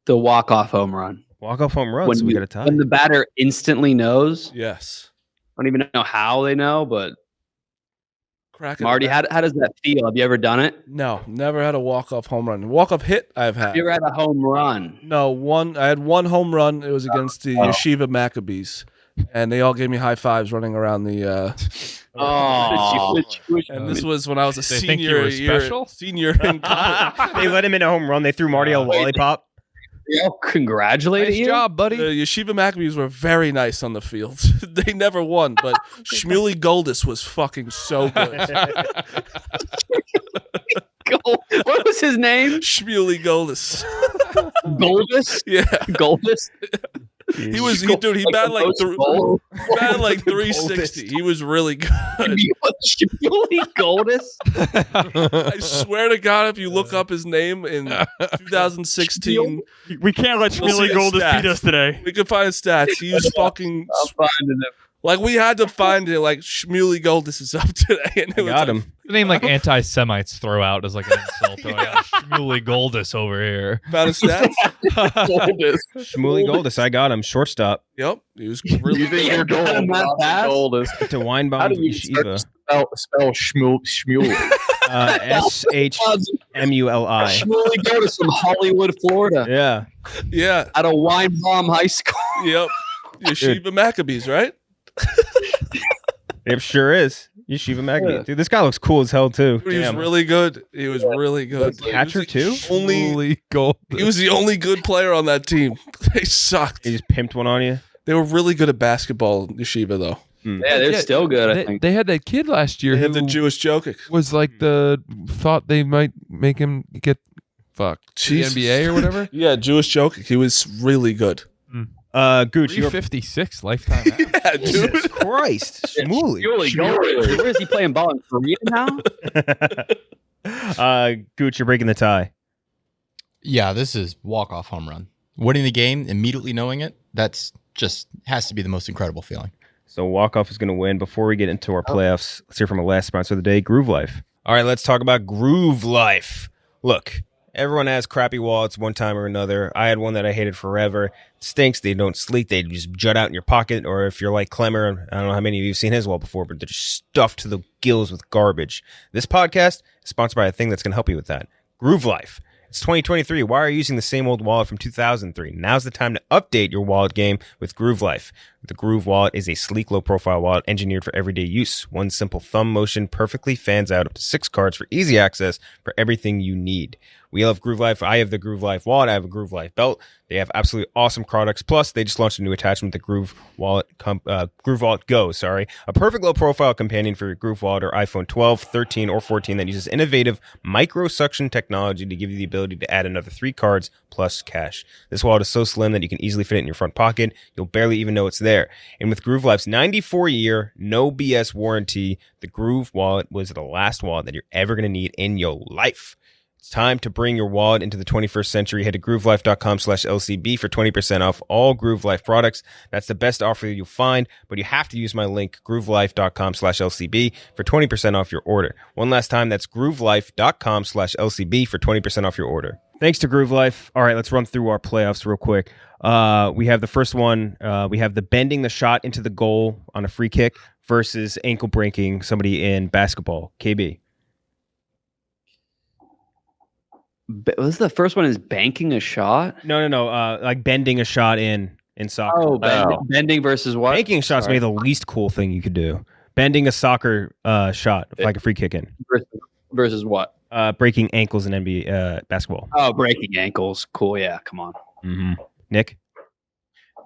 The walk-off home run. Walk off home run, so we got a tie. When the batter instantly knows. Yes. I don't even know how they know, but Crack it Marty, back. how does that feel? Have you ever done it? No, never had a walk-off home run. Walk-off hit, I've had. Have you ever had a home run? No, I had one home run. It was against the Yeshiva Maccabees, and they all gave me high fives running around the. Oh, And this was when I was a They think you senior were year. special? Senior in college. They let him in a home run. They threw Marty a lollipop. they all congratulated Nice you. job, buddy. The Yeshiva Maccabees were very nice on the field. They never won, but Shmuley Goldis was fucking so good. What was his name? Shmuley Goldis. Goldus? Yeah. Goldus? He batted like he batted like 360. He was really good. Shmuley Goldus? I swear to God, if you look up his name in 2016, We can't let You'll see Shmuley his Goldus stats. beat us today. we could find stats. He was fucking I'm finding him. like we had to find it. Like Shmuley Goldis is up today, and it was Got like, him. The name like anti-Semites throw out as like an insult. Oh, I got Shmuley Goldus over here. Found his stats. Goldus. Shmuley Goldis, I got him. Shortstop Yep, he was really You think you're got him that fast? Goldis. to Weinbaum How do you start Yeshiva. to spell Shmuley? SHMULI. Shmuley Goldus from Hollywood, Florida. Yeah. Yeah. At a Weinbaum High School. Yep. Yeshiva Maccabees, right? It sure is. Yeshiva Magnet. Dude, this guy looks cool as hell, too. Dude, he was Damn. really good. He was really good. Catcher, too? Shmuley Goldus. He was the only good player on that team. They sucked. He just pimped one on you. They were really good at basketball, Yeshiva, though. Yeah, they're still good, I think. They had that kid last year They had who the Jewish Jokic. was like thought they might make him get fucked. Jesus. The NBA or whatever. Yeah, Jewish Jokic. He was really good. Gooch, you're 356 lifetime average. Yeah, dude. Jesus Christ. Shmuley. Shmuley Goldus. Where is he playing ball in Korea now? Gooch, you're breaking the tie. Yeah, this is walk-off home run. Winning the game, immediately knowing it, that's just has to be the most incredible feeling. So walk-off is going to win. Before we get into our playoffs, let's hear from our last sponsor of the day, Groove Life. All right, let's talk about Groove Life. Look, everyone has crappy wallets one time or another. I had one that I hated forever. It stinks. They don't sleek. They just jut out in your pocket. Or if you're like Klemmer, I don't know how many of you have seen his wallet before, but they're just stuffed to the gills with garbage. This podcast is sponsored by a thing that's going to help you with that. Groove Life. It's 2023. Why are you using the same old wallet from 2003? Now's the time to update your wallet game with Groove Life. The Groove Wallet is a sleek, low-profile wallet engineered for everyday use. One simple thumb motion perfectly fans out up to 6 cards for easy access for everything you need. We love Groove Life. I have the Groove Life wallet. I have a Groove Life belt. They have absolutely awesome products. Plus, they just launched a new attachment, the Groove Wallet Go. A perfect low-profile companion for your Groove Wallet or iPhone 12, 13, or 14 that uses innovative micro-suction technology to give you the ability to add another 3 cards plus cash. This wallet is so slim that you can easily fit it in your front pocket. You'll barely even know it's there. And with Groove Life's 94-year, no BS warranty, the Groove Wallet was the last wallet that you're ever going to need in your life. It's time to bring your wallet into the 21st century. Head to groovelife.com/LCB for 20% off all Groove Life products. That's the best offer you'll find, but you have to use my link, groovelife.com/LCB for 20% off your order. One last time, that's groovelife.com/LCB for 20% off your order. Thanks to Groove Life. All right, let's run through our playoffs real quick. We have the first one. We have the bending the shot into the goal on a free kick versus ankle breaking somebody in basketball. KB. Was the first one is banking a shot? No. Like bending a shot in soccer. Oh, bending versus what? Banking a shot's Sorry. maybe the least cool thing you could do. Bending a soccer shot, like a free kick in. Versus what? Breaking ankles in NBA basketball. Oh, breaking ankles. Cool. Yeah, come on. Mm-hmm. Nick?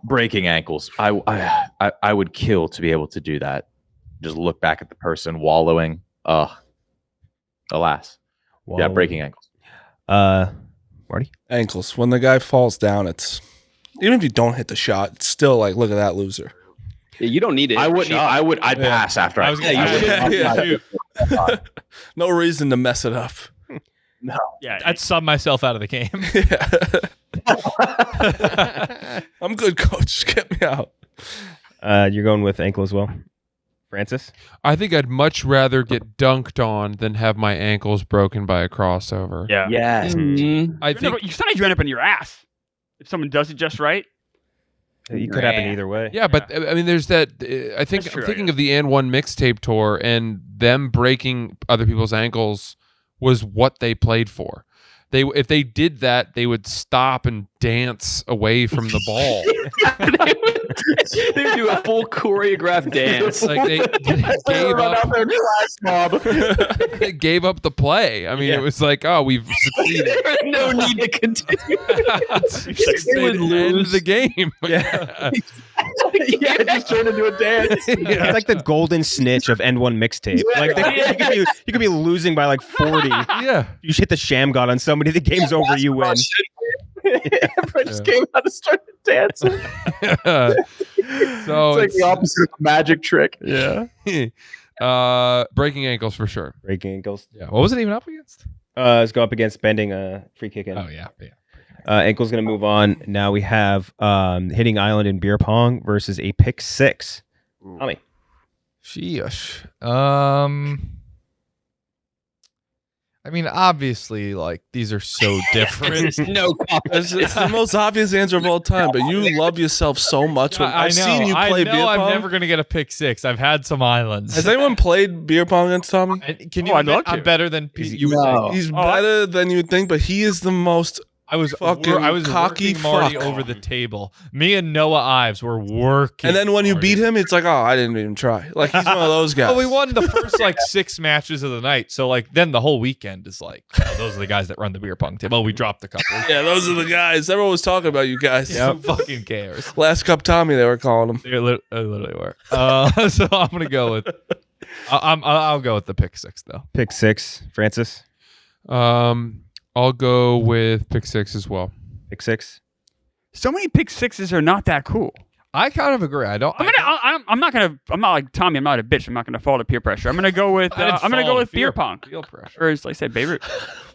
breaking ankles. I would kill to be able to do that. Just look back at the person wallowing. Alas. Yeah, breaking ankles. Marty? Ankles. When the guy falls down, it's even if you don't hit the shot, it's still like, look at that loser. Yeah, you don't need it. I'd pass after. No reason to mess it up. No. Yeah, I'd sub myself out of the game. I'm good, coach. Get me out. You're going with ankle as well, Francis? I think I'd much rather get dunked on than have my ankles broken by a crossover. Yeah. Yes. I think Sometimes you end up in your ass if someone does it just right. It could happen either way. Yeah, but I mean, there's that. I think That's true, I'm thinking of the And One mixtape tour, and them breaking other people's ankles was what they played for. If they did that, they would stop and dance away from the ball. They would do a full choreographed dance. Like they gave up. They gave up the play. I mean, it was like, oh, we've succeeded. There was no need to continue. They would end the game. Yeah. Yeah, it just turned into a dance. It's like the golden snitch of N1 mixtape. Like you could be losing by like 40. Yeah. You just hit the sham god on somebody, the game's over, you win. Everyone just came out and started dancing. So It's like the opposite of a magic trick. Yeah. Breaking ankles for sure. Breaking ankles. Yeah. What was it even up against? Let's go up against bending a free kick in. Oh yeah. Ankle's going to move on. Now we have hitting island in beer pong versus a pick six. Tommy. Sheesh. I mean, obviously, like these are so different. There's no It's the most obvious answer of all time, but you love yourself so much. When I've seen you play beer pong. I'm never gonna get a pick six. I've had some islands. Has anyone played beer pong against Tommy? Can you admit I'm better than you would say? He's better than you would think, but he is the most. I was cocky working Marty fuck. over the table. Me and Noah Ives were working. And then when you Marty. beat him, it's like, oh, I didn't even try. Like he's one of those guys. Well, we won the first like 6 matches of the night. So like then the whole weekend is like, oh, those are the guys that run the beer pong table. Well, we dropped a couple. Yeah, those are the guys. Everyone was talking about you guys. Who fucking cares? Last Cup Tommy, they were calling him. They literally were. So I'm gonna go with. I'll go with the pick six though. Pick six. Francis. I'll go with pick six as well. Pick six. So many pick sixes are not that cool. I kind of agree. I'm not like Tommy. I'm not a bitch. I'm not gonna fall to peer pressure. I'm gonna go with. I'm gonna go with beer pong. Feel pressure. Or as I said, Beirut.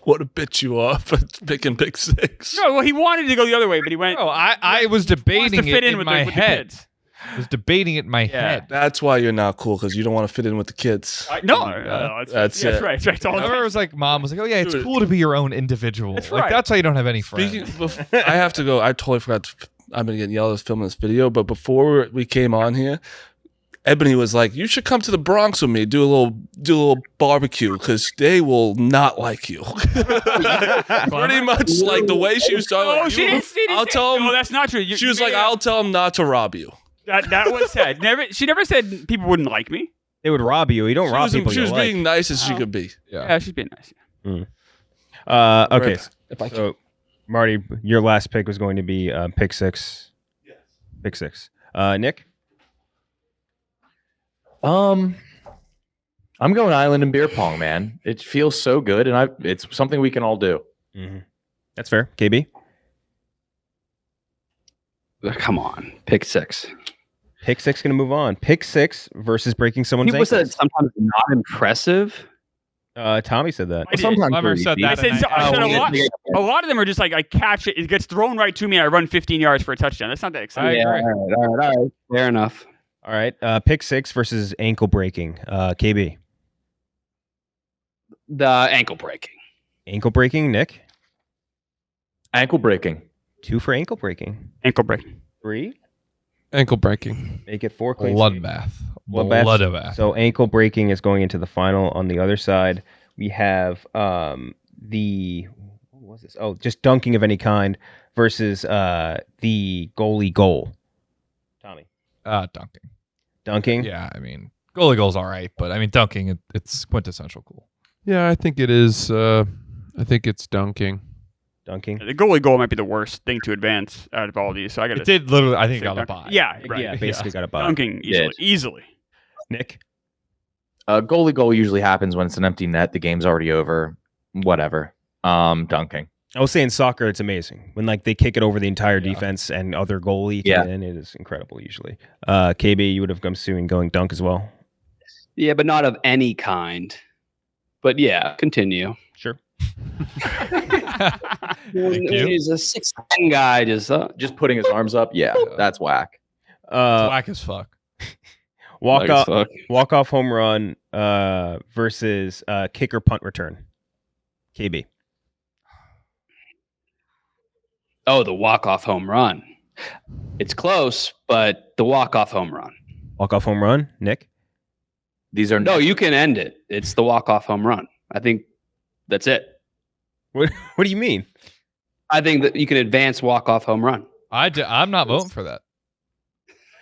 What a bitch you are for picking pick six. No, well, he wanted to go the other way, but he went. No, I was debating to fit it in with my the head. kids. I was debating it in my head. That's why you're not cool, because you don't want to fit in with the kids. That's it. right. It's all I remember it was like mom was like, "Oh yeah, it's cool to be your own individual." That's like right. that's why you don't have any friends. I have to go. I totally forgot. I've been getting yelled at filming this video, but before we came on here, Ebony was like, "You should come to the Bronx with me. Do a little barbecue, because they will not like you." Pretty much like the way she was talking. Oh, like, she didn't say I'll tell him. No, that's not true. She was like, "I'll tell him not to rob you." That was said. She never said people wouldn't like me. They would rob you. You don't rob people. She was you being like. nice as she could be. Yeah, she's being nice. Okay. If I So, Marty, your last pick was going to be pick six. Yes. Pick six. Nick. I'm going island and beer pong, man. It feels so good, and it's something we can all do. Mm-hmm. That's fair. KB. Come on, pick six. Pick six going to move on. Pick six versus breaking someone's People ankles. said sometimes not impressive. Tommy said that. Sometimes Klemmer said I that. said a lot of them are just like I catch it, it gets thrown right to me, and I run 15 yards for a touchdown. That's not that exciting. Yeah, all right. Fair enough. All right. Pick six versus ankle breaking. KB. The ankle breaking. Ankle breaking. Nick. Ankle breaking. 2 for ankle breaking. Ankle breaking. 3. Ankle breaking. Make it 4. Clean Bloodbath. Bloodbath. Bloodbath. So ankle breaking is going into the final. On the other side, we have the what was this? Oh, just dunking of any kind versus the goalie goal. Tommy. Dunking. Dunking. Yeah, I mean, goalie goal's all right, but I mean, dunking, it's quintessential cool. Yeah, I think it is. I think it's dunking. Dunking. The goalie goal might be the worst thing to advance out of all these. So I got It did literally. I think it got a dunking. bye. Yeah, right. Yeah, basically got a bye. Dunking easily. Nick? Goalie goal usually happens when it's an empty net. The game's already over. Whatever. Dunking. I was saying soccer, it's amazing. When like they kick it over the entire defense and other goalie can in, it is incredible usually. KB, you would have come soon going dunk as well. Yeah, but not of any kind. But yeah, continue. Sure. He's a 6'10" guy, just putting his arms up. Yeah, that's whack. It's whack as fuck. Walk off home run versus kicker punt return. KB. Oh, the walk-off home run. It's close, but the walk-off home run. Walk off home run, Nick. These are no. You can end it. It's the walk-off home run. I think that's it. What do you mean? I think that you can advance walk-off home run. I'm not voting for that.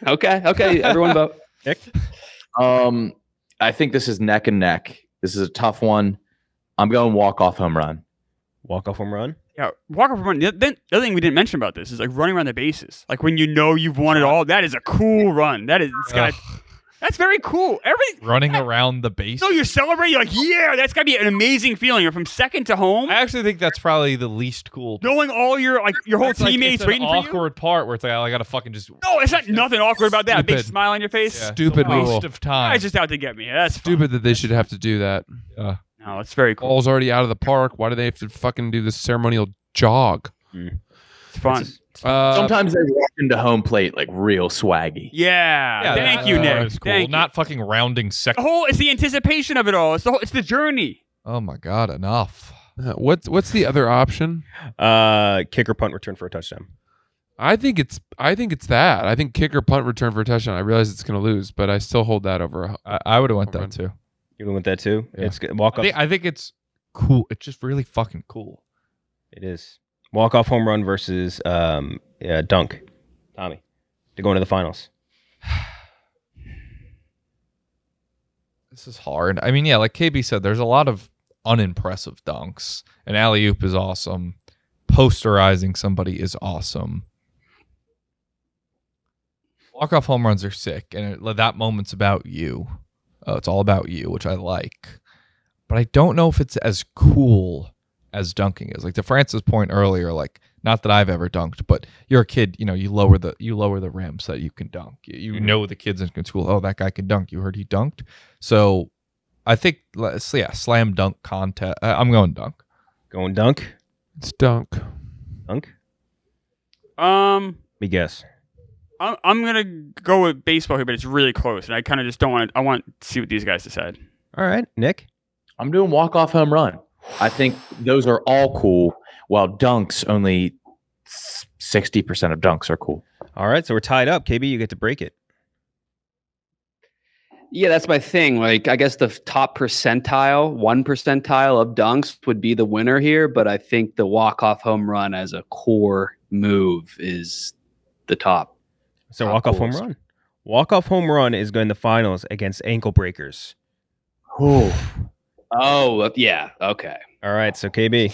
Okay. Everyone vote. Nick. I think this is neck and neck. This is a tough one. I'm going walk-off home run. Walk-off home run? Yeah, walk-off home run. The other thing we didn't mention about this is like running around the bases. Like when you know you've won it all, that is a cool run. That's very cool. Running around the base. So you celebrate, you're like, yeah, that's got to be an amazing feeling. You're from second to home. I actually think that's probably the least cool. Knowing all your whole teammates it's waiting for you. It's an awkward part where it's like, I got to fucking just... No, it's not nothing awkward about that. A big Stupid. smile on your face. Yeah, Stupid waste rule. of time. It's just out to get me. That's Stupid that they should have to do that. No, it's very cool. Ball's already out of the park. Why do they have to fucking do this ceremonial jog? It's fun. Sometimes they walk into home plate like real swaggy. Yeah. Thank you, Nick. Cool. Thank you. Not fucking rounding second. It's the anticipation of it all. It's the journey. Oh my god, enough. What's the other option? Kicker punt return for a touchdown. I think it's that. I think kicker punt return for a touchdown. I realize it's going to lose, but I still hold that over. I would have went that too. You went with that too? Yeah. It's walk off. I think it's cool. It's just really fucking cool. It is. Walk off home run versus dunk. Tommy, to go into the finals. This is hard. I mean, yeah, like KB said, there's a lot of unimpressive dunks. An alley-oop is awesome. Posterizing somebody is awesome. Walk-off home runs are sick, and that moment's about you. It's all about you, which I like. But I don't know if it's as cool as dunking is. Like to Francis' point earlier, like not that I've ever dunked, but you're a kid, you lower the rim so that you can dunk. You know the kids in school, oh, that guy can dunk. You heard he dunked. So I think, slam dunk contest. I'm going dunk. Going dunk? It's dunk. Dunk? Let me guess. I'm gonna go with baseball here, but it's really close, and I kind of just don't want. I want to see what these guys decide. All right, Nick. I'm doing walk-off home run. I think those are all cool, while dunks, only 60% of dunks are cool. All right, so we're tied up. KB, you get to break it. Yeah, that's my thing. Like, I guess the top percentile, 1% of dunks would be the winner here, but I think the walk-off home run as a core move is the top. So walk-off home run. Walk-off home run is going to the finals against ankle breakers. Oh, yeah. Okay. All right, so KB.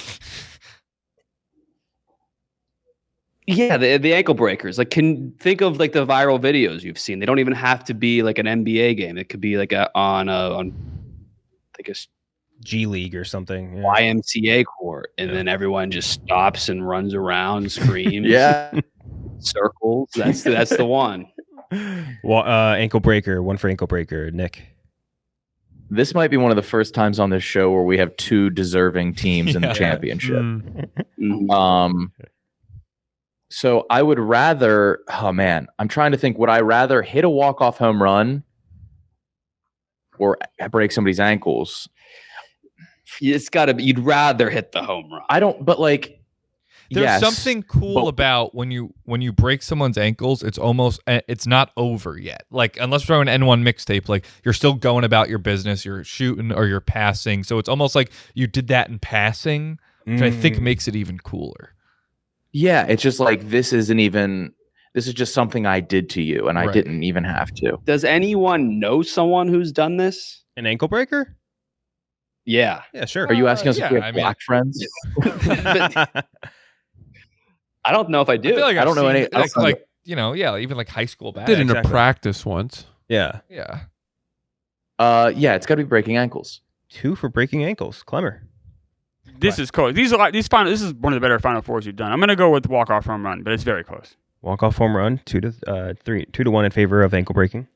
Yeah, the ankle breakers. Like, think of like the viral videos you've seen. They don't even have to be like an NBA game. It could be like on like a G League or something. Yeah. YMCA court, and then everyone just stops and runs around, screams, circles. That's the one. Well, ankle breaker. One for ankle breaker. Nick. This might be one of the first times on this show where we have two deserving teams in the championship. So I would rather, I'm trying to think, would I rather hit a walk-off home run or break somebody's ankles? It's got to be, you'd rather hit the home run. There's something cool about when you break someone's ankles, it's not over yet. Like, unless we're on an N1 mixtape, like you're still going about your business, you're shooting or you're passing. So it's almost like you did that in passing, which I think makes it even cooler. Yeah, it's just like this is just something I did to you and I didn't even have to. Does anyone know someone who's done this? An ankle breaker? Yeah. Yeah, sure. Are you asking us if we have black friends? I don't know if I do. I feel like I don't know any. like even like high school Did basketball. in a practice once. Yeah. Yeah. Yeah, it's got to be breaking ankles. 2 for breaking ankles. Clemmer. This is close. This is one of the better Final Fours you've done. I'm gonna go with walk-off home run, but it's very close. Walk-off home run, 2-1 in favor of ankle breaking.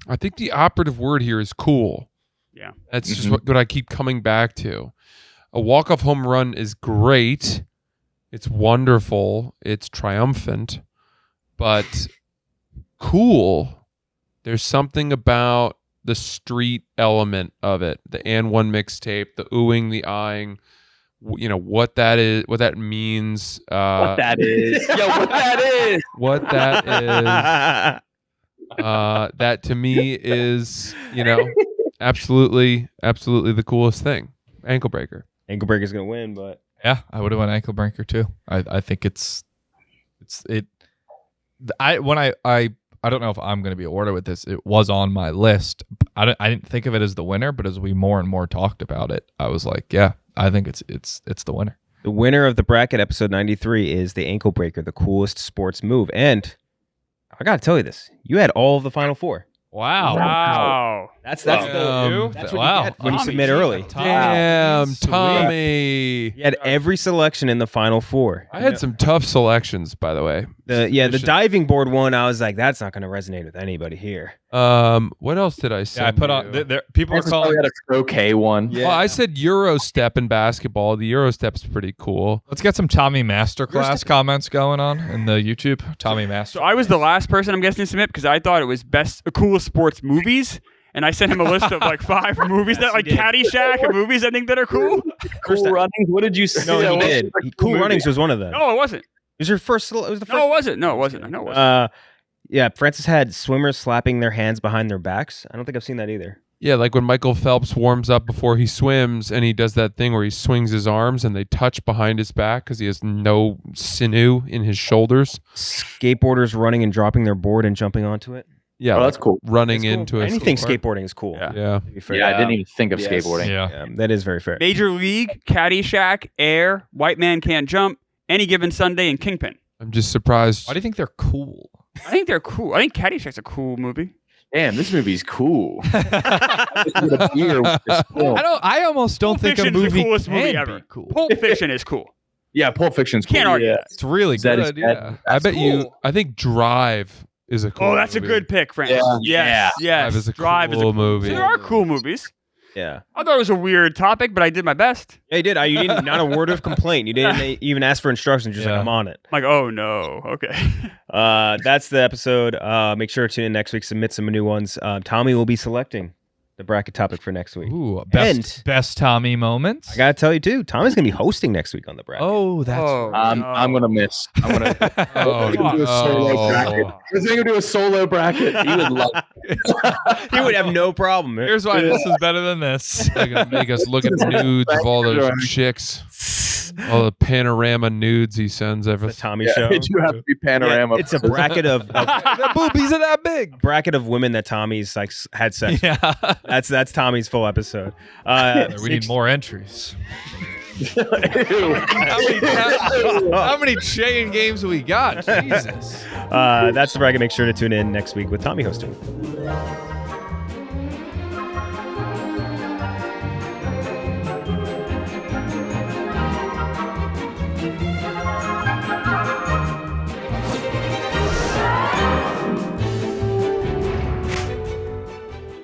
I think the operative word here is cool. Yeah. That's just what I keep coming back to. A walk-off home run is great. It's wonderful. It's triumphant. But cool. There's something about the street element of it. The And One mixtape, the oohing, the eyeing, what that is, what that means. What that is. Yo, what that is. What that is. That to me is, absolutely the coolest thing. Ankle breaker. Ankle breaker's going to win, but. Yeah, I would have went ankle breaker too. I think I don't know if I'm going to be ordered with this. It was on my list. I didn't think of it as the winner, but as we more and more talked about it, I was like, yeah, I think it's the winner. The winner of the bracket, episode 93, is the ankle breaker, the coolest sports move. And I got to tell you this. You had all of the Final Four. Wow. That's what you get when you submit early. Damn, Tommy. You had every selection in the Final Four. I had some tough selections, by the way. The diving board one, I was like, that's not going to resonate with anybody here. What else did I say? Yeah, I put on. People are calling it a croquet one. Yeah. Well, I said Eurostep in basketball. The Eurostep's pretty cool. Let's get some Tommy Masterclass comments going on in the YouTube. Tommy Master. So I was the last person, I'm guessing, to submit because I thought it was coolest sports movies. And I sent him a list of like 5 movies that like Caddyshack and movies I think that are cool. Cool Runnings. What did you say? No, he did. Cool Runnings was one of them. No, it wasn't. It was your first. It was the first. No, it wasn't. No, it wasn't. No, it wasn't. Yeah, Francis had swimmers slapping their hands behind their backs. I don't think I've seen that either. Yeah, like when Michael Phelps warms up before he swims and he does that thing where he swings his arms and they touch behind his back because he has no sinew in his shoulders. Skateboarders running and dropping their board and jumping onto it. Yeah, that's cool. Running That's into cool. a Anything skateboard. skateboarding is cool. Yeah. To be fair. Yeah, I didn't even think of skateboarding. Yeah. That is very fair. Major League, Caddyshack, Air, White Man Can't Jump, Any Given Sunday, and Kingpin. I'm just surprised. Why do you think they're cool? I think they're cool. I think Caddyshack's a cool movie. Damn, this movie's cool. I almost don't Pulp think a Fiction is movie the coolest movie can ever. be cool. Pulp Fiction is cool. Yeah, Pulp Fiction's cool. Can't argue Yeah. that. It's really Zed is good. dead. Yeah. I bet cool. I think Drive is a cool Oh, that's movie. a good pick, Francis. Yeah. Yes. Drive is a cool movie. So there are cool movies. Yeah. I thought it was a weird topic, but I did my best. Yeah, you did. You didn't. Not a word of complaint. You didn't even ask for instructions. Just like, I'm on it. I'm like, oh no. Okay. That's the episode. Make sure to tune in next week. Submit some new ones. Tommy will be selecting the bracket topic for next week. Ooh, best Tommy moments. I gotta tell you too, Tommy's gonna be hosting next week on the bracket. Oh, that's I'm gonna miss. I'm gonna do a solo bracket. He's gonna do a solo bracket. He would love it. He would have no problem. Here's why this is better than this. They're gonna make us look at nudes of all those chicks, all the panorama nudes he sends every. The Tommy show. It do have to be panorama. Yeah, it's a bracket of The boobies are that big. bracket of women that Tommy's like had sex. Yeah. That's Tommy's full episode. We need more entries. How many chain games have we got? Jesus. That's the bracket. Make sure to tune in next week with Tommy hosting.